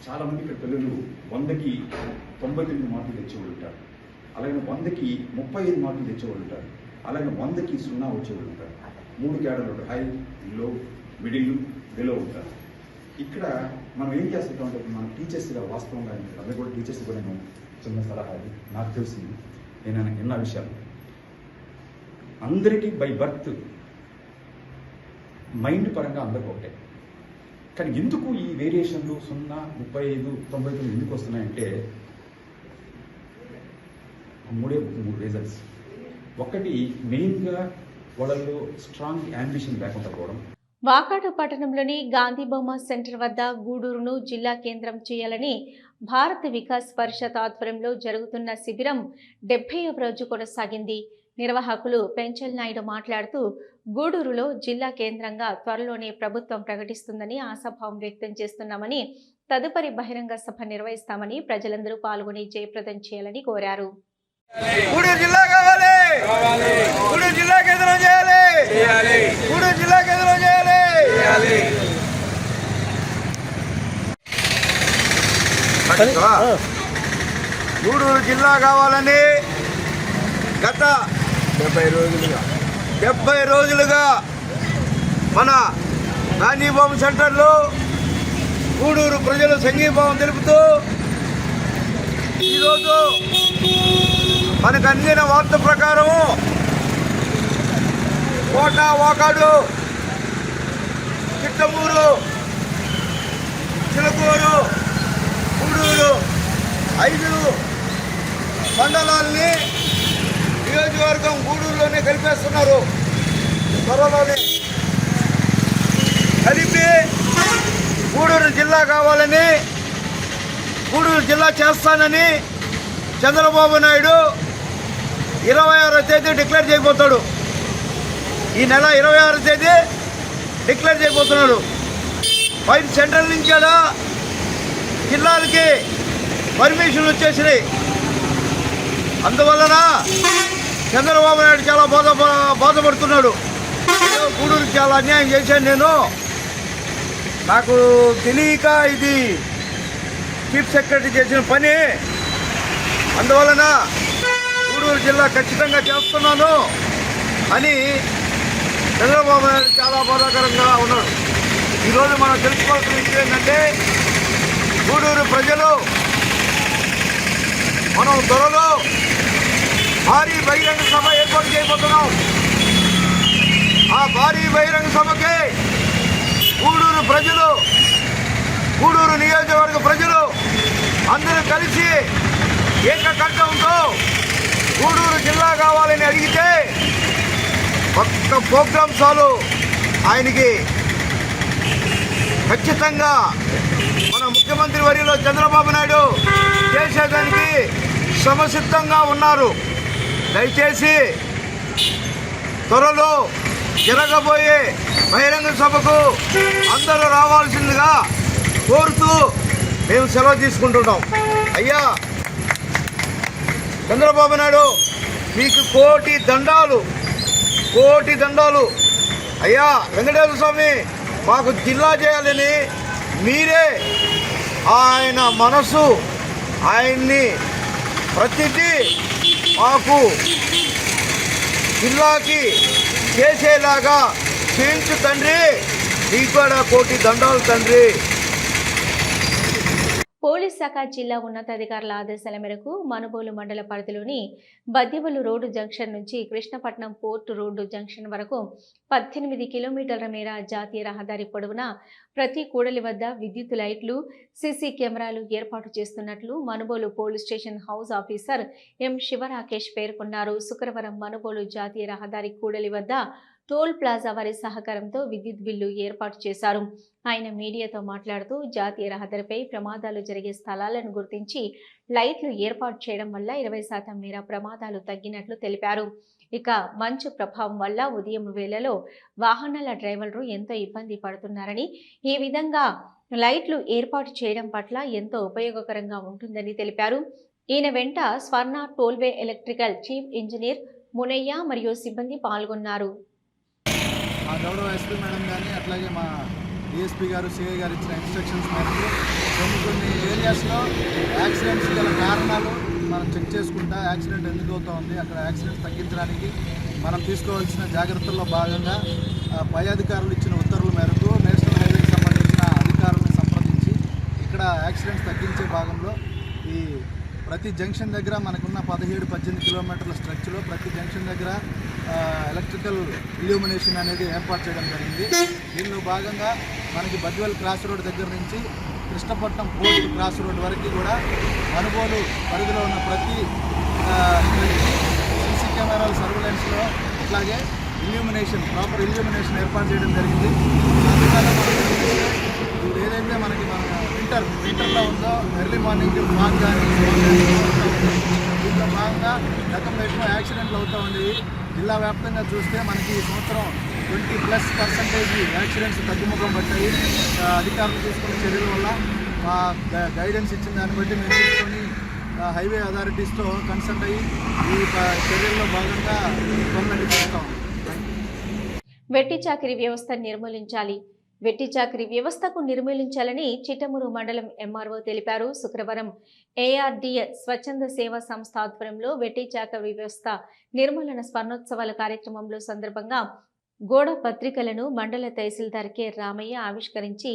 S11: చాలామంది ఇక్కడ పిల్లలు 100కి 99 మార్కులు తెచ్చేవాళ్ళు ఉంటారు. అలాగే 100కి 35 మార్కులు తెచ్చేవాళ్ళు ఉంటారు. అలాగే 100కి 0 వచ్చేవాళ్ళు ఉంటారు. 3 కేడర్లు ఉంటారు. హై, లో, మిడిల్, బిలో ఉంటారు. ఇక్కడ మనం ఏం చేస్తుంటాం అంటే, మన టీచర్స్గా వాస్తవంగా అందరూ కూడా టీచర్స్ కూడా నేను చిన్న సలహా నాకు తెలిసింది, నేను ఎన్నో విషయాలు అందరికీ బై బర్త్ మైండ్ పరంగా అందరికీ ఒకటే. కానీ ఎందుకు ఈ వేరియేషన్లు 0, 35, 99 ఎందుకు వస్తున్నాయంటే మూడు రీజన్స్. ఒకటి మెయిన్గా వాళ్ళల్లో స్ట్రాంగ్ యాంబిషన్ లేకుండా పోవడం.
S1: వాకాడు పట్టణంలోని గాంధీ బొమ్మ సెంటర్ వద్ద గూడూరును జిల్లా కేంద్రం చేయాలని భారత్ వికాస్ పరిషత్ ఆధ్వర్యంలో జరుగుతున్న శిబిరం 70వ రోజు కొనసాగింది. నిర్వాహకులు పెంచల్ నాయుడు మాట్లాడుతూ, గూడూరులో జిల్లా కేంద్రంగా త్వరలోనే ప్రభుత్వం ప్రకటిస్తుందని ఆశాభావం వ్యక్తం చేస్తున్నామని, తదుపరి బహిరంగ సభ నిర్వహిస్తామని ప్రజలందరూ పాల్గొని జయప్రదం చేయాలని కోరారు.
S12: గూడూరు జిల్లా కావాలి, గూడూరు జిల్లా కేంద్రం చేయాలి, గూడూరు జిల్లా కేంద్రం చేయాలి. గూడూరు జిల్లా కావాలని గత 70 రోజులుగా మన గాంధీ బొమ్మ సెంటర్లో గూడూరు ప్రజలు సంఘీభావం తెలుపుతూ ఈరోజు మనకు అందిన వార్త ప్రకారం కోట, వాకాడు, చిట్టమూరు, చిలకూరు, గూడూరు 5 మండలాల్ని నియోజకవర్గం గూడూరులోనే కలిపేస్తున్నారు. త్వరలోనే కలిపి గూడూరు జిల్లా కావాలని, గూడూరు జిల్లా చేస్తానని చంద్రబాబు నాయుడు 26వ తేదీ డిక్లేర్ చేయబోతాడు. ఈ నెల 26వ తేదీ డిక్లేర్ చేయబోతున్నాడు. పైన సెంట్రల్ నుంచి కూడా జిల్లాలకి పర్మిషన్లు వచ్చేసినాయి. అందువలన చంద్రబాబు నాయుడు చాలా బాధపడుతున్నాడు. గూడూరు చాలా అన్యాయం చేశాను నాకు తెలియక ఇది చీఫ్ సెక్రటరీ చేసిన పని. అందువలన గూడూరు జిల్లా ఖచ్చితంగా చేస్తున్నాను అని చంద్రబాబు నాయుడు చాలా బాధాకరంగా ఉన్నాడు. ఈరోజు మనం తెలుసుకోవాల్సిన విషయం ఏంటంటే, గూడూరు ప్రజలు మనం త్వరలో భారీ బహిరంగ సభ ఏర్పాటు చేయబోతున్నాం. ఆ భారీ బహిరంగ సభకి గూడూరు ప్రజలు, గూడూరు నియోజకవర్గ ప్రజలు అందరూ కలిసి ఏకకంఠంతో గూడూరు జిల్లా కావాలని అడిగితే ఒక్క ప్రోగ్రామ్ చాలు ఆయనకి ఖచ్చితంగా మన ముఖ్యమంత్రి వర్యులు చంద్రబాబు నాయుడు చేసేదానికి సమసిద్ధంగా ఉన్నారు. దయచేసి త్వరలో జరగబోయే బహిరంగ సభకు అందరూ రావాల్సిందిగా కోరుతూ మేము సెలవు తీసుకుంటున్నాం. అయ్యా చంద్రబాబు నాయుడు, మీకు కోటి దండాలు, కోటి దండాలు. అయ్యా వెంకటేశ్వర స్వామి, మాకు జిల్లా చేయాలని మీరే ఆయన మనసు, ఆయన్ని ప్రతిదీ మాకు జిల్లాకి చేసేలాగా చేయించు తండ్రి. నీకు కూడా కోటి దండాలు తండ్రి.
S1: పోలీస్ శాఖ జిల్లా ఉన్నతాధికారుల ఆదేశాల మేరకు మనుబోలు మండల పరిధిలోని బద్దివలు రోడ్డు జంక్షన్ నుంచి కృష్ణపట్నం పోర్టు రోడ్డు జంక్షన్ వరకు 18 కిలోమీటర్ల మేర జాతీయ రహదారి పొడవునా ప్రతి కూడలి వద్ద విద్యుత్ లైట్లు, సీసీ కెమెరాలు ఏర్పాటు చేస్తున్నట్లు Manubolu police station house officer M Sivarakesh పేర్కొన్నారు. శుక్రవారం మనుబోలు జాతీయ రహదారి కూడలి వద్ద టోల్ ప్లాజా వారి సహకారంతో విద్యుత్ బిల్లు ఏర్పాటు చేశారు. ఆయన మీడియాతో మాట్లాడుతూ జాతీయ రహదారిపై ప్రమాదాలు జరిగే స్థలాలను గుర్తించి లైట్లు ఏర్పాటు చేయడం వల్ల 20% మేర ప్రమాదాలు తగ్గినట్లు తెలిపారు. ఇక మంచు ప్రభావం వల్ల ఉదయం వేళలో వాహనాల డ్రైవర్లు ఎంతో ఇబ్బంది పడుతున్నారని, ఈ విధంగా లైట్లు ఏర్పాటు చేయడం పట్ల ఎంతో ఉపయోగకరంగా ఉంటుందని తెలిపారు. ఈయన వెంట స్వర్ణ tollway electrical chief engineer Munayya మరియు సిబ్బంది పాల్గొన్నారు.
S13: మా గౌరవ ఎస్పీ మేడం కానీ అట్లాగే మా డిఎస్పీ గారు, సిఐ గారు ఇచ్చిన ఇన్స్ట్రక్షన్స్ మేరకు కొన్ని ఏరియాస్లో యాక్సిడెంట్స్ గల కారణాలు మనం చెక్ చేసుకుంటా యాక్సిడెంట్ ఎందుకు అవుతూ ఉంది, అక్కడ యాక్సిడెంట్స్ తగ్గించడానికి మనం తీసుకోవాల్సిన జాగ్రత్తల్లో భాగంగా పై అధికారులు ఇచ్చిన ఉత్తర్వుల మేరకు నేషనల్ హైవేకి సంబంధించిన అధికారులను సంప్రదించి ఇక్కడ యాక్సిడెంట్స్ తగ్గించే భాగంలో ఈ ప్రతి జంక్షన్ దగ్గర మనకున్న 17-18 కిలోమీటర్ల స్ట్రెచ్లో ప్రతి జంక్షన్ దగ్గర ఎలక్ట్రికల్ ఇల్యూమినేషన్ అనేది ఏర్పాటు చేయడం జరిగింది. దీనిలో భాగంగా మనకి బద్వేల్ క్రాస్ రోడ్ దగ్గర నుంచి కృష్ణపట్నం పోర్ట్ క్రాస్ రోడ్ వరకు కూడా మనుబోలు పరిధిలో ఉన్న ప్రతి సీసీ కెమెరాల సర్వేలెన్స్లో అట్లాగే ఇల్యూమినేషన్, ప్రాపర్ ఇల్యూమినేషన్ ఏర్పాటు చేయడం జరిగింది. అందువల్ల ఇప్పుడు ఏదైతే మనకి వింటర్లో ఉందో ఎర్లీ మార్నింగ్ ఫాగ్ కానీ దీంట్లో భాగంగా గతంలో ఎక్కువ యాక్సిడెంట్లు అవుతూ ఉండేవి. జిల్లా వ్యాప్తంగా చూస్తే మనకి ఈ సంవత్సరం 20+% యాక్సిడెంట్స్ తగ్గుముఖం పట్టాయి. అధికారులు తీసుకున్న చర్యల వల్ల మా గైడెన్స్ ఇచ్చిన దాన్ని బట్టి మేము తీసుకొని హైవే అథారిటీస్తో కన్సల్ట్ అయ్యి ఈ చర్యల్లో భాగంగా పనులన్నీ చేస్తాం.
S1: వెట్టి చాకిరీ వ్యవస్థ నిర్మూలించాలి. వెట్టి చాకిరీ వ్యవస్థకు నిర్మూలించాలని చిట్టమూరు మండలం ఎంఆర్ఓ తెలిపారు. శుక్రవారం ఏఆర్డీఏ స్వచ్ఛంద సేవా సంస్థ ఆధ్వర్యంలో వెట్టి చాకిరీ వ్యవస్థ నిర్మూలన స్వర్ణోత్సవాల కార్యక్రమంలో సందర్భంగా గోడ పత్రికలను మండల తహసీల్దార్ కె రామయ్య ఆవిష్కరించి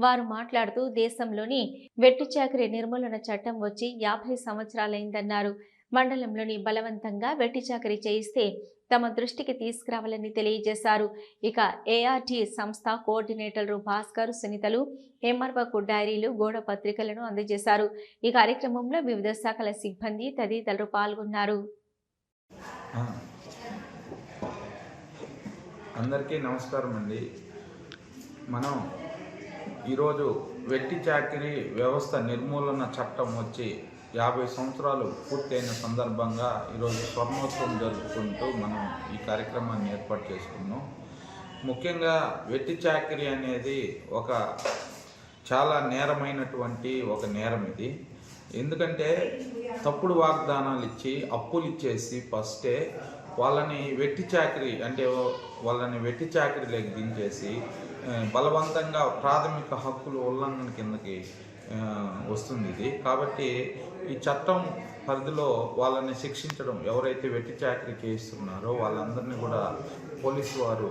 S1: వారు మాట్లాడుతూ దేశంలోని వెట్టి చాకిరీ నిర్మూలన చట్టం వచ్చి 50 సంవత్సరాలైందన్నారు. మండలంలోని బలవంతంగా వెట్టి చాకిరీ చేయిస్తే తమ దృష్టికి తీసుకురావాలని తెలియజేశారు. ఇక ఏఆర్టీ సంస్థ కోఆర్డినేటర్లు భాస్కర్, సునీతలు ఎంఆర్ఓకు డైరీలు, గోడ పత్రికలను అందజేశారు. ఈ కార్యక్రమంలో వివిధ శాఖల సిబ్బంది తదితరులు పాల్గొన్నారు.
S14: అందరికీ నమస్కారం అండి. మనం ఈరోజు వెట్టి చాకిరీ వ్యవస్థ నిర్మూలన చట్టం వచ్చి 50 సంవత్సరాలు పూర్తయిన సందర్భంగా ఈరోజు స్వర్ణోత్సవం జరుపుకుంటూ మనం ఈ కార్యక్రమాన్ని ఏర్పాటు చేసుకున్నాం. ముఖ్యంగా వెట్టి చాకిరీ అనేది ఒక చాలా నేరమైనటువంటి ఒక నేరం ఇది. ఎందుకంటే తప్పుడు వాగ్దానాలు ఇచ్చి అప్పులు ఇచ్చేసి ఫస్టే వాళ్ళని వెట్టి చాకిరీ అంటే వాళ్ళని వెట్టి చాకిరీలోకి దించేసి బలవంతంగా ప్రాథమిక హక్కుల ఉల్లంఘన కిందకి వస్తుంది ఇది. కాబట్టి ఈ చట్టం పరిధిలో వాళ్ళని శిక్షించడం, ఎవరైతే వెట్టి చాకిరీ చేస్తున్నారో వాళ్ళందరినీ కూడా పోలీసు వారు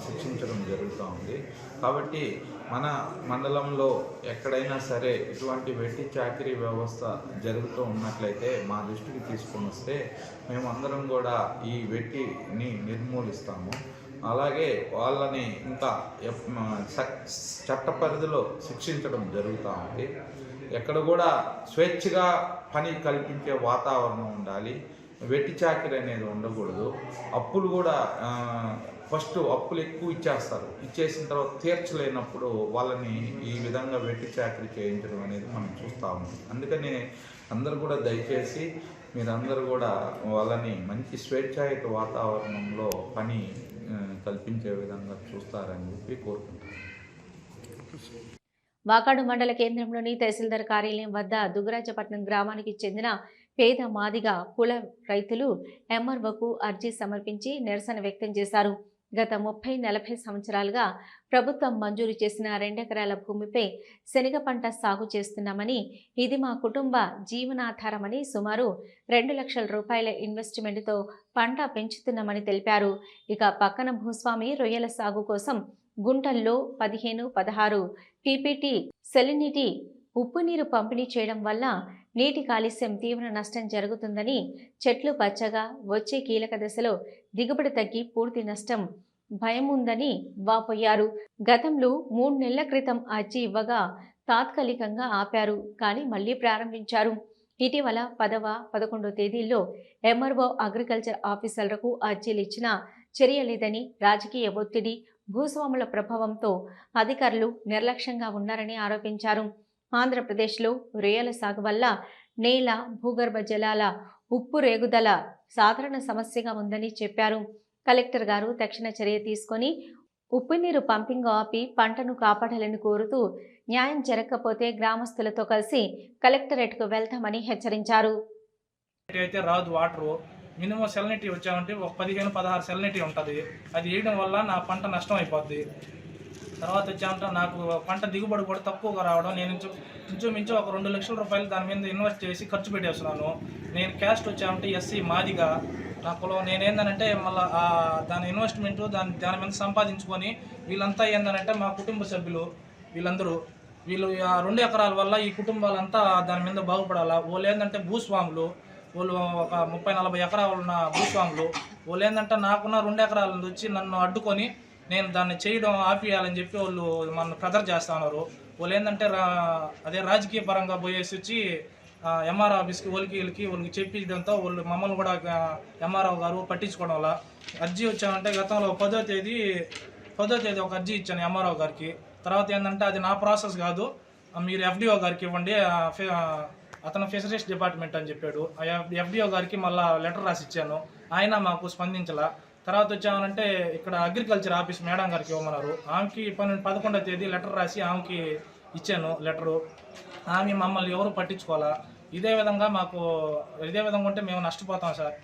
S14: శిక్షించడం జరుగుతూ ఉంది. కాబట్టి మన మండలంలో ఎక్కడైనా సరే ఇటువంటి వెట్టి చాకిరీ వ్యవస్థ జరుగుతూ ఉన్నట్లయితే మా దృష్టికి తీసుకొని వస్తే మేమందరం కూడా ఈ వెట్టిని నిర్మూలిస్తాము. అలాగే వాళ్ళని ఇంకా చట్ట పరిధిలో శిక్షించడం జరుగుతూ ఉంది. ఎక్కడ కూడా స్వేచ్ఛగా పని కల్పించే వాతావరణం ఉండాలి. వెట్టి చాకిరీ అనేది ఉండకూడదు. అప్పులు కూడా ఫస్ట్ అప్పులు ఎక్కువ ఇచ్చేస్తారు. ఇచ్చేసిన తర్వాత తీర్చలేనప్పుడు వాళ్ళని ఈ విధంగా వెట్టి చాకిరీ చేయించడం అనేది మనం చూస్తూ ఉన్నాం. అందుకని అందరూ కూడా దయచేసి మీరందరూ కూడా వాళ్ళని మంచి స్వేచ్ఛాయుత వాతావరణంలో పని కల్పించే విధంగా చూస్తారని చెప్పి కోరుకుంటున్నాను.
S1: వాకాడు మండల కేంద్రంలోని తహసీల్దార్ కార్యాలయం వద్ద దుగ్గరాజపట్నం గ్రామానికి చెందిన పేద మాదిగ కుల రైతులు ఎంఆర్ఓకు అర్జీ సమర్పించి నిరసన వ్యక్తం చేశారు. గత 30-40 సంవత్సరాలుగా ప్రభుత్వం మంజూరు చేసిన 2 ఎకరాల భూమిపై శనగ పంట సాగు చేస్తున్నామని, ఇది మా కుటుంబ జీవనాధారమని, సుమారు 2 లక్షల రూపాయల ఇన్వెస్ట్మెంట్తో పంట పెంచుతున్నామని తెలిపారు. ఇక పక్కన భూస్వామి రొయ్యల సాగు కోసం గుంటల్లో 15-16 పీపీటీ సెలినిటీ ఉప్పు నీరు పంపిణీ చేయడం వల్ల నీటి కాలుష్యం తీవ్ర నష్టం జరుగుతుందని, చెట్లు పచ్చగా వచ్చే కీలక దశలో దిగుబడి తగ్గి పూర్తి నష్టం భయం ఉందని వాపోయారు. గతంలో 3 నెలల క్రితం అర్జీ ఇవ్వగా తాత్కాలికంగా ఆపారు, కానీ మళ్లీ ప్రారంభించారు. ఇటీవల 10వ, 11వ తేదీల్లో ఎంఆర్ఓ అగ్రికల్చర్ ఆఫీసర్లకు అర్జీలు ఇచ్చినా చర్య లేదని, రాజకీయ ఒత్తిడి, భూస్వాముల ప్రభావంతో అధికారులు నిర్లక్ష్యంగా ఉన్నారని ఆరోపించారు. ఆంధ్రప్రదేశ్లో రొయ్యల సాగు వల్ల నేల, భూగర్భ జలాల ఉప్పు రేగుదల సాధారణ సమస్యగా ఉందని చెప్పారు. కలెక్టర్ గారు తక్షణ చర్య తీసుకొని ఉప్పు నీరు పంపింగ్ ఆపి పంటను కాపాడాలని కోరుతూ, న్యాయం జరగకపోతే గ్రామస్తులతో కలిసి కలెక్టరేట్కు వెళ్తామని హెచ్చరించారు.
S15: అయితే రాదు వాటరు, మినిమం సెలనిటీ వచ్చామంటే ఒక 15-16 సెలనిటీ ఉంటుంది. అది వేయడం వల్ల నా పంట నష్టం అయిపోద్ది. తర్వాత వచ్చామంటే నాకు పంట దిగుబడి కూడా తక్కువగా రావడం, నేను ఇంచుమించు ఒక 2 లక్షల రూపాయలు దాని మీద ఇన్వెస్ట్ చేసి ఖర్చు పెట్టేస్తున్నాను. నేను క్యాస్ట్ వచ్చామంటే ఎస్సీ మాదిగా నా కులం. నేనేందనంటే మళ్ళీ దాని ఇన్వెస్ట్మెంట్ దాని మీద సంపాదించుకొని వీళ్ళంతా ఏందనంటే మా కుటుంబ సభ్యులు వీళ్ళు 2 ఎకరాల వల్ల ఈ కుటుంబాలంతా దాని మీద బాగుపడాలా. వాళ్ళు ఏంటంటే భూస్వాములు, వాళ్ళు ఒక 30-40 ఎకరాలు ఉన్న భూస్వాములు. వాళ్ళు ఏంటంటే నాకున్న 2 ఎకరాల నుంచి వచ్చి నన్ను అడ్డుకొని నేను దాన్ని చేయడం ఆపియాలని చెప్పి వాళ్ళు మన ప్రెజర్ చేస్తూ ఉన్నారు. వాళ్ళు ఏంటంటే అదే రాజకీయ పరంగా పోయేసి వచ్చి ఎంఆర్ఓ ఆఫీస్కి వాళ్ళకి చెప్పడంతో వాళ్ళు మమ్మల్ని కూడా ఎంఆర్ఓ గారు పట్టించుకోవడం వల్ల అర్జీ వచ్చామంటే గతంలో 10వ తేదీ ఒక అర్జీ ఇచ్చాను ఎంఆర్ఓ గారికి. తర్వాత ఏంటంటే అది నా ప్రాసెస్ కాదు, మీరు ఎఫ్డిఓ గారికి ఇవ్వండి, అతను ఫిషరీస్ డిపార్ట్మెంట్ అని చెప్పాడు. ఆ ఎఫ్డిఓ గారికి మళ్ళీ లెటర్ రాసి ఇచ్చాను, ఆయన మాకు స్పందించాల. తర్వాత వచ్చామనంటే ఇక్కడ అగ్రికల్చర్ ఆఫీస్ మేడం గారికి ఇవ్వమన్నారు. ఆమెకి 11వ తేదీ లెటర్ రాసి ఆమెకి ఇచ్చాను లెటరు. ఆమె మమ్మల్ని ఎవరు పట్టించుకోవాలా. ఇదే విధంగా ఉంటే మేము నష్టపోతాం సార్.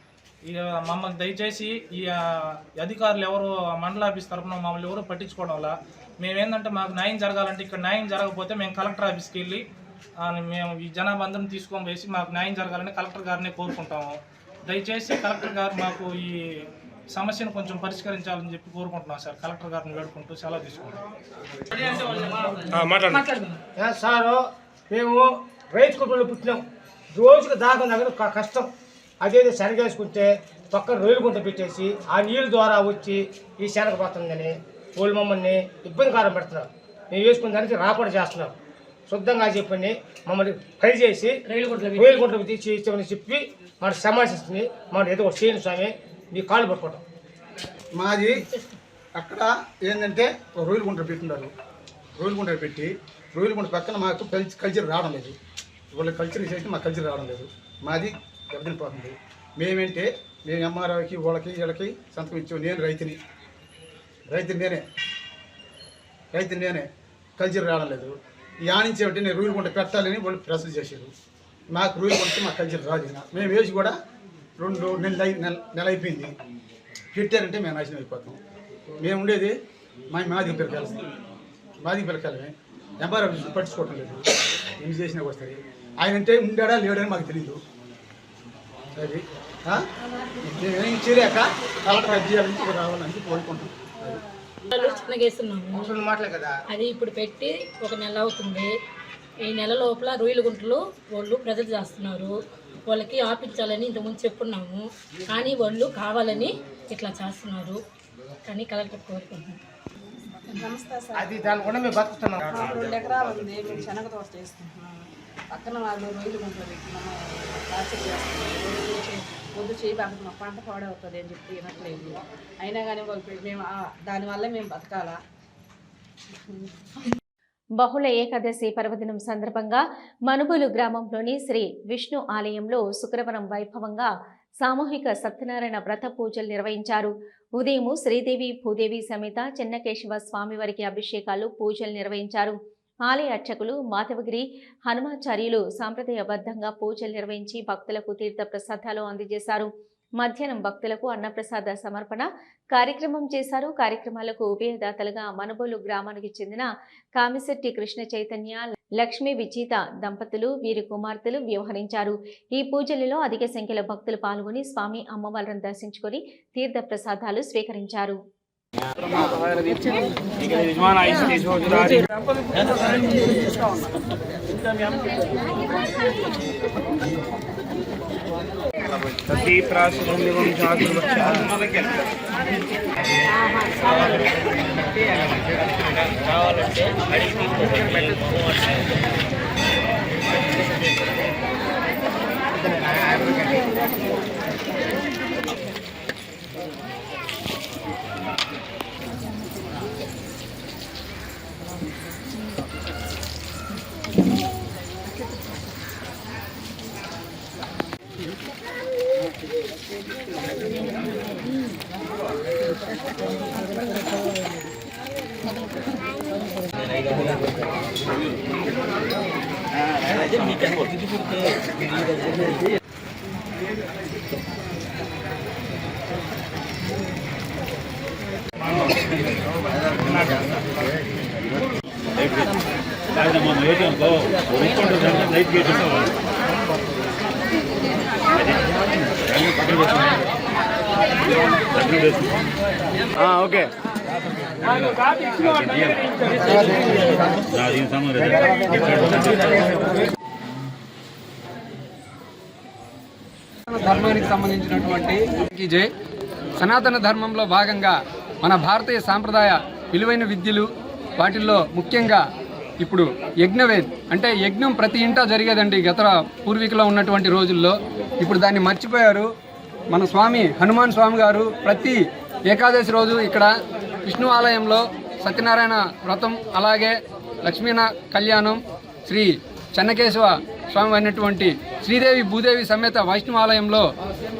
S15: మమ్మల్ని దయచేసి ఈ అధికారులు ఎవరు మండల ఆఫీస్ తరఫున మమ్మల్ని ఎవరు పట్టించుకోవడం వల్ల మేమేంటంటే మాకు న్యాయం జరగాలంటే ఇక్కడ న్యాయం జరగకపోతే మేము కలెక్టర్ ఆఫీస్కి వెళ్ళి మేము ఈ జనాభా అందరం తీసుకొని వేసి మాకు న్యాయం జరగాలని కలెక్టర్ గారిని కోరుకుంటాము. దయచేసి కలెక్టర్ గారు మాకు ఈ సమస్యను కొంచెం పరిష్కరించాలని చెప్పి కోరుకుంటున్నాం సార్. కలెక్టర్ గారిని వేడుకుంటూ సెలవు తీసుకుంటాం.
S16: సారు మేము రైతు కుటుంబంలో పుట్టినాం. రోజుకు దాకా కష్టం. అదేదో శనగేసుకుంటే పక్కన రొయ్యలు గుంట పెట్టేసి ఆ నీళ్ళ ద్వారా వచ్చి ఈ శనగ పోతుందని వాళ్ళు మమ్మల్ని ఇబ్బందికరం పెడుతున్నారు. మేము వేసుకున్న దానికి రాకుండా చేస్తున్నాం. శుద్ధంగా చెప్పండి, మమ్మల్ని ఫ్రై చేసి రొయ్యల గుంట తీసి ఇచ్చామని చెప్పి మన సమావేశిస్తుంది. మనం ఏదో ఒక చేయని స్వామి మీ కాళ్ళు పట్టుకోవటం.
S17: మాది అక్కడ ఏంటంటే రొయ్యల గుంట పెట్టినారు. రొయ్యల గుంట పెట్టి రొయ్యల గుంట పక్కన మాకు కల్చర్ రావడం లేదు. వాళ్ళ కల్చర్ చేసి మా కల్చర్ రావడం లేదు. మాది దెబ్బతినిపోతుంది. మేము ఎంఆర్ఓకి వీళ్ళకి సంతకం ఇచ్చాము. నేను రైతుని నేనే కల్చర్ రావడం లేదు. యానించేమంటే నేను రొయ్యల గుంట పెట్టాలని వాళ్ళు ప్రశ్న చేశారు. మాకు రొయ్యల గుంట మా కల్చర్ రాదు. మేము వేసి కూడా 2 నెల అయిపోయింది. పెట్టారంటే మేము నాశనం అయిపోతాం. మేము ఉండేది మాది పిల్లకాయలమే. ఎంఆర్ఓ పట్టించుకోవటం లేదు. ఏం చేసినా వస్తుంది. ఆయన అంటే ఉండాడా లేడని మాకు తెలియదు. అది మేమేం చేయలేక కలెక్టర్ అధ్యయాలని రావాలని కోరుకుంటాం.
S18: అది ఇప్పుడు పెట్టి 1 నెల అవుతుంది. ఈ నెల లోపల రొయ్యల గుంటలు వాళ్ళు ప్రెజర్ చేస్తున్నారు. వాళ్ళకి ఆపించాలని ఇంతకుముందు చెప్పున్నాము, కానీ వాళ్ళు కావాలని ఇట్లా చేస్తున్నారు. కానీ కలెక్టర్ కోరుకుంటున్నాం.
S16: నమస్తే సార్. అది దాని కూడా మేము బతుకుతున్నాం.
S3: 2 ఎకరాలు ఉంది. మేము శనగ తోట చేసుకుంటున్నాం. పక్కన వాళ్ళు రొయ్యలు గుంటలు పెట్టి టార్చర్ చేస్తున్నారు. పొద్దు చేయబడి మా పంట పాడవుతుంది అని చెప్పి వినట్లేదు. అయినా కానీ మేము దానివల్ల మేము బతకాలా.
S1: బహుళ ఏకాదశి పర్వదినం సందర్భంగా మనుబోలు గ్రామంలోని శ్రీ విష్ణు ఆలయంలో శుక్రవారం వైభవంగా సామూహిక సత్యనారాయణ వ్రత పూజలు నిర్వహించారు. ఉదయం శ్రీదేవి భూదేవి సమేత చెన్నకేశవ స్వామివారికి అభిషేకాలు పూజలు నిర్వహించారు. ఆలయ అర్చకులు మాధవగిరి హనుమాచార్యులు సాంప్రదాయబద్ధంగా పూజలు నిర్వహించి భక్తులకు తీర్థ ప్రసాదాలు అందజేశారు. మధ్యాహ్నం భక్తులకు అన్నప్రసాద సమర్పణ కార్యక్రమం చేశారు. కార్యక్రమాలకు ఉభయదాతలుగా మనుబోలు గ్రామానికి చెందిన కామిశెట్టి కృష్ణ చైతన్య, లక్ష్మీ విజేత దంపతులు, వీరి కుమార్తెలు వ్యవహరించారు. ఈ పూజలలో అధిక సంఖ్యలో భక్తులు పాల్గొని స్వామి అమ్మవార్లను దర్శించుకొని తీర్థ ప్రసాదాలు స్వీకరించారు.
S12: ఓకే
S19: ధర్మానికి సంబంధించినటువంటి జై. సనాతన ధర్మంలో భాగంగా మన భారతీయ సాంప్రదాయ విలువైన విద్యలు, వాటిల్లో ముఖ్యంగా ఇప్పుడు యజ్ఞవేద్ అంటే యజ్ఞం ప్రతి ఇంటా జరిగేదండి గత పూర్వీకులో ఉన్నటువంటి రోజుల్లో. ఇప్పుడు దాన్ని మర్చిపోయారు. మన స్వామి హనుమాన్ స్వామి గారు ప్రతి ఏకాదశి రోజు ఇక్కడ విష్ణు ఆలయంలో సత్యనారాయణ వ్రతం, అలాగే లక్ష్మీన కళ్యాణం, శ్రీ చెన్నకేశవ స్వామి అయినటువంటి శ్రీదేవి భూదేవి సమేత వైష్ణవ ఆలయంలో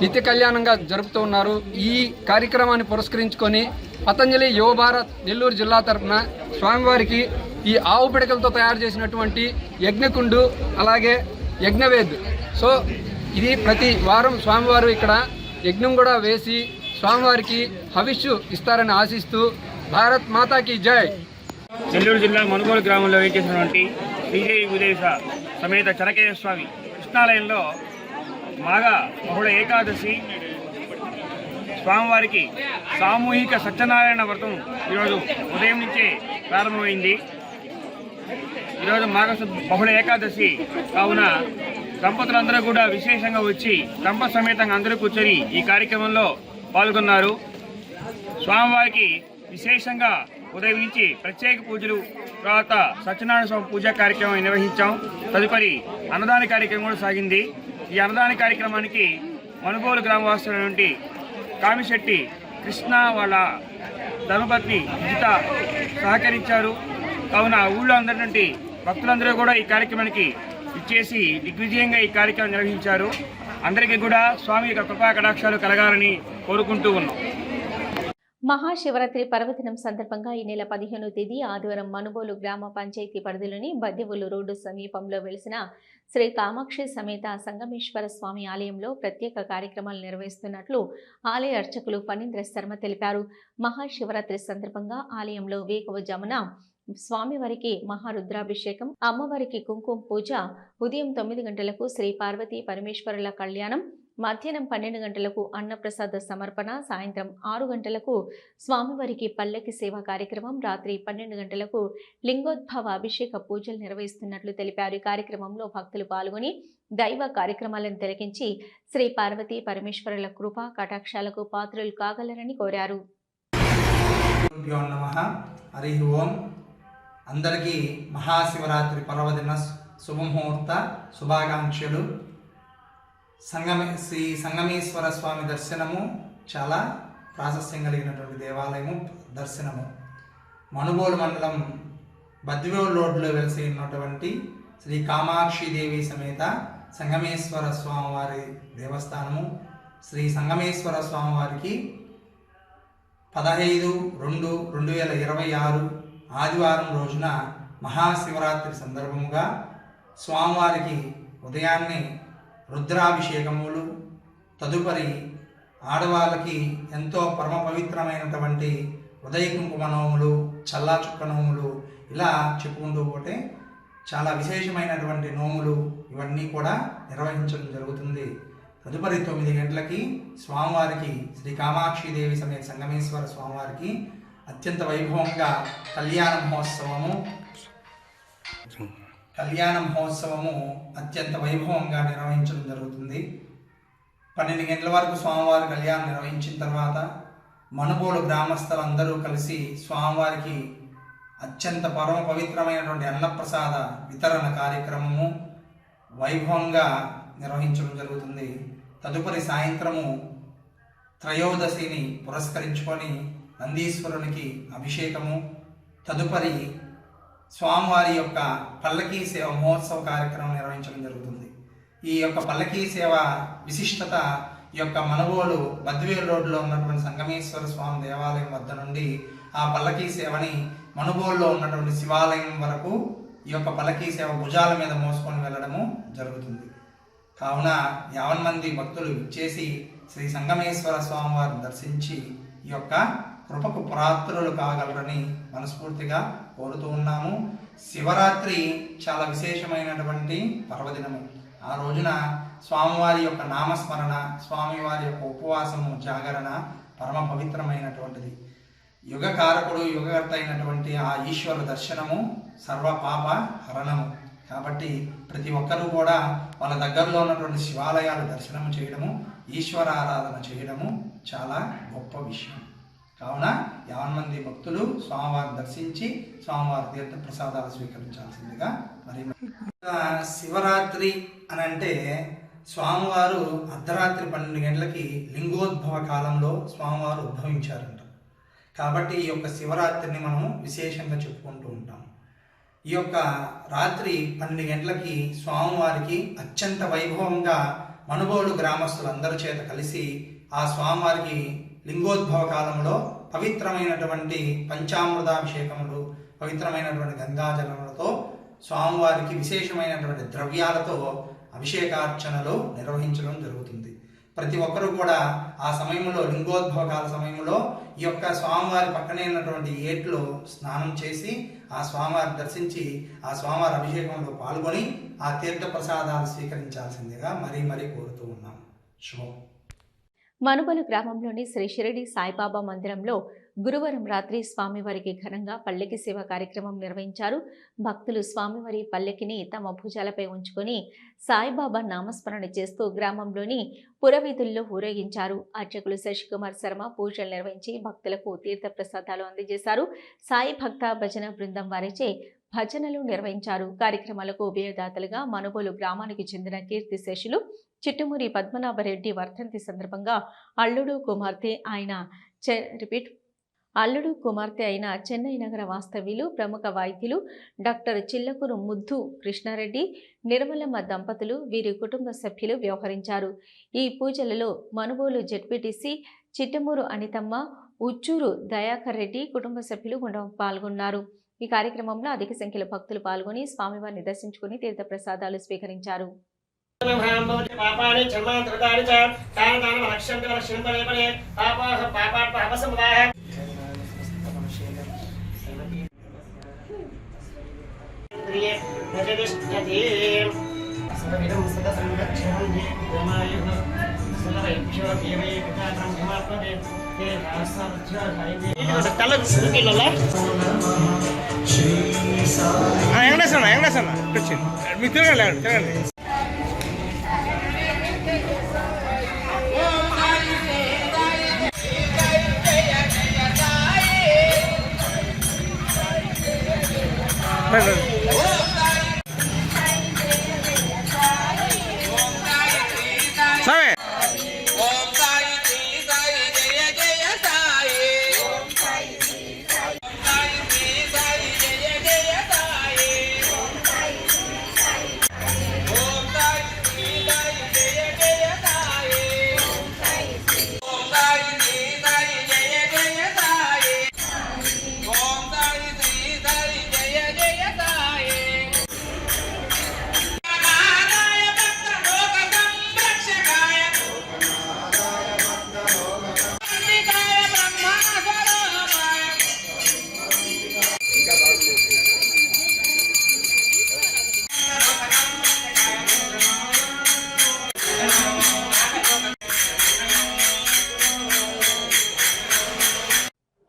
S19: నిత్య కళ్యాణంగా జరుపుతూ ఉన్నారు. ఈ కార్యక్రమాన్ని పురస్కరించుకొని పతంజలి యువ భారత్ నెల్లూరు జిల్లా తరఫున స్వామివారికి ఈ ఆవు పిడకలతో తయారు చేసినటువంటి యజ్ఞకుండు, అలాగే యజ్ఞవేద్. సో ఇది ప్రతి వారం స్వామివారు ఇక్కడ యజ్ఞం కూడా వేసి స్వామివారికి హవిష్యు ఇస్తారని ఆశిస్తూ భారత్ మాతాకి జై.
S20: నెల్లూరు జిల్లా మనుగోలు గ్రామంలో వేయించేసినటువంటి శ్రీదేవి భూదేవి సమేత చెన్నకేశవ స్వామి కృష్ణాలయంలో మాఘ బహుళ ఏకాదశి స్వామివారికి సామూహిక సత్యనారాయణ వ్రతం ఈరోజు ఉదయం నుంచే ప్రారంభమైంది. ఈరోజు మాఘ బహుళ ఏకాదశి కావున దంపతులందరూ కూడా విశేషంగా వచ్చి దంపతి సమేతంగా అందరూ కూర్చొని ఈ కార్యక్రమంలో పాల్గొన్నారు. స్వామివారికి విశేషంగా ఉదయం నుంచి ప్రత్యేక పూజలు, తర్వాత సత్యనారాయణ స్వామి పూజా కార్యక్రమం నిర్వహించాం. తదుపరి అన్నదాన కార్యక్రమం కూడా సాగింది. ఈ అన్నదాన కార్యక్రమానికి మనుగోలు గ్రామవాసుల నుండి కామిశెట్టి కృష్ణ వాళ్ళ ధర్మపత్ని విజిత సహకరించారు. కావున ఊళ్ళో అందరిటువంటి భక్తులందరూ కూడా ఈ కార్యక్రమానికి ఇచ్చేసి దిగ్విజయంగా ఈ కార్యక్రమం నిర్వహించారు. అందరికీ కూడా స్వామి యొక్క కృపా కటాక్షాలు కలగాలని కోరుకుంటూ ఉన్నాం.
S1: మహాశివరాత్రి పర్వదినం సందర్భంగా ఈ నెల 15వ తేదీ ఆదివారం మనుబోలు గ్రామ పంచాయతీ పరిధిలోని బద్దెవులు రోడ్డు సమీపంలో వెలిసిన శ్రీ కామాక్షి సమేత సంగమేశ్వర స్వామి ఆలయంలో ప్రత్యేక కార్యక్రమాలు నిర్వహిస్తున్నట్లు ఆలయ అర్చకులు ఫణీంద్ర శర్మ తెలిపారు. మహాశివరాత్రి సందర్భంగా ఆలయంలో వేకువజామున స్వామివారికి మహారుద్రాభిషేకం, అమ్మవారికి కుంకుమ పూజ, ఉదయం 9 గంటలకు శ్రీ పార్వతీ పరమేశ్వరుల కళ్యాణం, మధ్యాహ్నం 12 గంటలకు అన్నప్రసాద సమర్పణ, సాయంత్రం 6 గంటలకు స్వామివారికి పల్లకి సేవ కార్యక్రమం, రాత్రి 12 గంటలకు లింగోద్భవ అభిషేక పూజలు నిర్వహిస్తున్నట్లు తెలిపారు. ఈ కార్యక్రమంలో భక్తులు పాల్గొని దైవ కార్యక్రమాలను తిలకించి శ్రీ పార్వతీ పరమేశ్వరుల కృపా కటాక్షాలకు పాత్రులు కాగలరని కోరారు.
S21: హరి ఓం. అందరికీ మహాశివరాత్రి పర్వదిన శుభముహూర్త శుభాకాంక్షలు. శ్రీ సంగమేశ్వర స్వామి దర్శనము చాలా ప్రాశస్త్యం కలిగినటువంటి దేవాలయము. దర్శనము మనుగోలు మండలం బద్దివేలు రోడ్లో వెలిసి ఉన్నటువంటి శ్రీ కామాక్షిదేవి సమేత సంగమేశ్వర స్వామివారి దేవస్థానము. శ్రీ సంగమేశ్వర స్వామివారికి 15/2/2026 ఆదివారం రోజున మహాశివరాత్రి సందర్భముగా స్వామివారికి ఉదయాన్నే రుద్రాభిషేకములు, తదుపరి ఆడవాళ్ళకి ఎంతో పరమ పవిత్రమైనటువంటి ఉదయ కుంకుమ నోములు, చల్లా చుక్క నోములు, ఇలా చెప్పుకుంటూ పోతే చాలా విశేషమైనటువంటి నోములు ఇవన్నీ కూడా నిర్వహించడం జరుగుతుంది. తదుపరి 9 గంటలకి స్వామివారికి శ్రీ కామాక్షిదేవి సమేత సంగమేశ్వర స్వామివారికి అత్యంత వైభవంగా కళ్యాణ మహోత్సవము అత్యంత వైభవంగా నిర్వహించడం జరుగుతుంది. 12 గంటల వరకు స్వామివారి కళ్యాణం నిర్వహించిన తర్వాత మనుబోలు గ్రామస్తులందరూ కలిసి స్వామివారికి అత్యంత పరమ పవిత్రమైనటువంటి అన్నప్రసాద వితరణ కార్యక్రమము వైభవంగా నిర్వహించడం జరుగుతుంది. తదుపరి సాయంత్రము త్రయోదశిని పురస్కరించుకొని నందీశ్వరునికి అభిషేకము, తదుపరి స్వామివారి యొక్క పల్లకీ సేవ మహోత్సవ కార్యక్రమం నిర్వహించడం జరుగుతుంది. ఈ యొక్క పల్లకీ సేవ విశిష్టత ఈ యొక్క మనవోలు బద్వేలు రోడ్లో ఉన్నటువంటి సంగమేశ్వర స్వామి దేవాలయం వద్ద నుండి ఆ పల్లకీ సేవని మనుబోలులో ఉన్నటువంటి శివాలయం వరకు ఈ యొక్క పల్లకీ సేవ భుజాల మీద మోసుకొని వెళ్ళడము జరుగుతుంది. కావున 50 మంది భక్తులు ఇచ్చేసి శ్రీ సంగమేశ్వర స్వామివారిని దర్శించి ఈ యొక్క కృపకు పాత్రులు కాగలరని మనస్ఫూర్తిగా కోరుతూ ఉన్నాము. శివరాత్రి చాలా విశేషమైనటువంటి పర్వదినము. ఆ రోజున స్వామివారి యొక్క నామస్మరణ, స్వామివారి యొక్క ఉపవాసము, జాగరణ పరమ పవిత్రమైనటువంటిది. యుగకారకుడు, యుగకర్త అయినటువంటి ఆ ఈశ్వర దర్శనము సర్వ పాప హరణము. కాబట్టి ప్రతి ఒక్కరూ కూడా వాళ్ళ దగ్గరలో ఉన్నటువంటి శివాలయాలు దర్శనం చేయడము, ఈశ్వర ఆరాధన చేయడము చాలా గొప్ప విషయం. కావున 50 మంది భక్తులు స్వామివారిని దర్శించి స్వామివారి తీర్థ ప్రసాదాలు స్వీకరించాల్సిందిగా మరి. శివరాత్రి అని అంటే స్వామివారు అర్ధరాత్రి 12 గంటలకి లింగోద్భవ కాలంలో స్వామివారు ఉద్భవించారంట. కాబట్టి ఈ యొక్క శివరాత్రిని మనం విశేషంగా చెప్పుకుంటూ ఉంటాం. ఈ యొక్క రాత్రి 12 గంటలకి స్వామివారికి అత్యంత వైభవంగా మనుబోలు గ్రామస్తులందరి చేత కలిసి ఆ స్వామివారికి లింగోద్భవ కాలంలో పవిత్రమైనటువంటి పంచామృతాభిషేకములు, పవిత్రమైనటువంటి గంగాజలములతో స్వామివారికి విశేషమైనటువంటి ద్రవ్యాలతో అభిషేకార్చనలు నిర్వహించడం జరుగుతుంది. ప్రతి ఒక్కరూ కూడా ఆ సమయంలో లింగోద్భవ కాల సమయంలో ఈ యొక్క స్వామివారి పక్కనే ఉన్నటువంటి ఏట్లో స్నానం చేసి ఆ స్వామివారిని దర్శించి ఆ స్వామివారి అభిషేకంలో పాల్గొని ఆ తీర్థ ప్రసాదాలు స్వీకరించాల్సిందిగా మరీ కోరుతూ ఉన్నాం. శుభం.
S1: మనుబోలు గ్రామంలోని శ్రీ షిరిడి సాయిబాబా మందిరంలో గురువారం రాత్రి స్వామివారికి ఘనంగా పల్లకి సేవ కార్యక్రమం నిర్వహించారు. భక్తులు స్వామివారి పల్లకిని తమ భుజాలపై ఉంచుకొని సాయిబాబా నామస్మరణ చేస్తూ గ్రామంలోని పురవీధుల్లో ఊరేగించారు. అర్చకులు శశికుమార్ శర్మ పూజలు నిర్వహించి భక్తులకు తీర్థ ప్రసాదాలు అందజేశారు. సాయి భక్త భజన బృందం వారిచే భజనలు నిర్వహించారు. కార్యక్రమాలకు ఉభయదాతలుగా మనుబోలు గ్రామానికి చెందిన కీర్తి శేషులు చిట్టుమూరి పద్మనాభరెడ్డి వర్ధంతి సందర్భంగా అల్లుడు కుమార్తె అయిన చెన్నై నగర వాస్తవ్యులు ప్రముఖ వైద్యులు డాక్టర్ చిల్లకూరు ముద్దు కృష్ణారెడ్డి, నిర్మలమ్మ దంపతులు, వీరి కుటుంబ సభ్యులు వ్యవహరించారు. ఈ పూజలలో మనుబోలు జెడ్పీటీసీ చిట్టమూరు అనితమ్మ, ఉచ్చూరు దయాకర్ రెడ్డి కుటుంబ సభ్యులు పాల్గొన్నారు. ఈ కార్యక్రమంలో అధిక సంఖ్యలో భక్తులు పాల్గొని స్వామివారిని దర్శించుకుని తీర్థ ప్రసాదాలు స్వీకరించారు.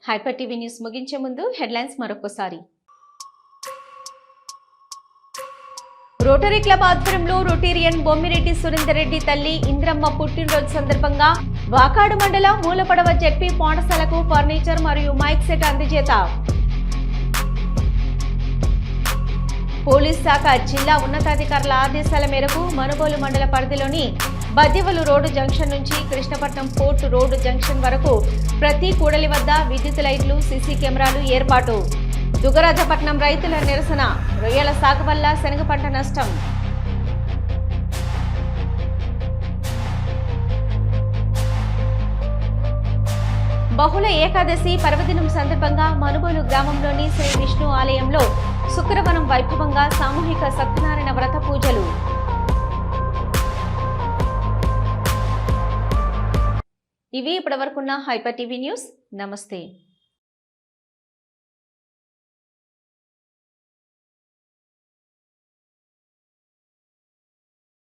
S1: హైపర్ టీవీ న్యూస్ ముగించే ముందు హెడ్లైన్స్ మరొకసారి. రోటరీ క్లబ్ ఆధ్వర్యంలో రొటేరియన్ బొమ్మిరెడ్డి సురేందర్ రెడ్డి తల్లి ఇంద్రమ్మ పుట్టినరోజు సందర్భంగా వాకాడు మండలం మూలపడవ జెడ్పీ పాఠశాలకు ఫర్నిచర్ మరియు మైక్ సెట్ అందజేత. పోలీస్ శాఖ జిల్లా ఉన్నతాధికారుల ఆదేశాల మేరకు మనుబోలు మండల పరిధిలోని బద్దివలు రోడ్డు జంక్షన్ నుంచి కృష్ణపట్నం పోర్టు రోడ్డు జంక్షన్ వరకు ప్రతి కూడలి వద్ద విద్యుత్ లైట్లు, సీసీ కెమెరాలు ఏర్పాటు. దుగరాజపట్నం రైతుల నిరసన, రొయ్యల సాగు వల్ల శనగ పంట నష్టం. బహుళ ఏకాదశి పర్వదినం సందర్భంగా మనుబోలు గ్రామంలోని శ్రీ విష్ణు ఆలయంలో శుక్రవారం వైభవంగా సామూహిక సత్యనారాయణ వ్రత పూజలు. ఇవి ఇప్పటివరకున్న హైపర్ టీవీ న్యూస్. నమస్తే.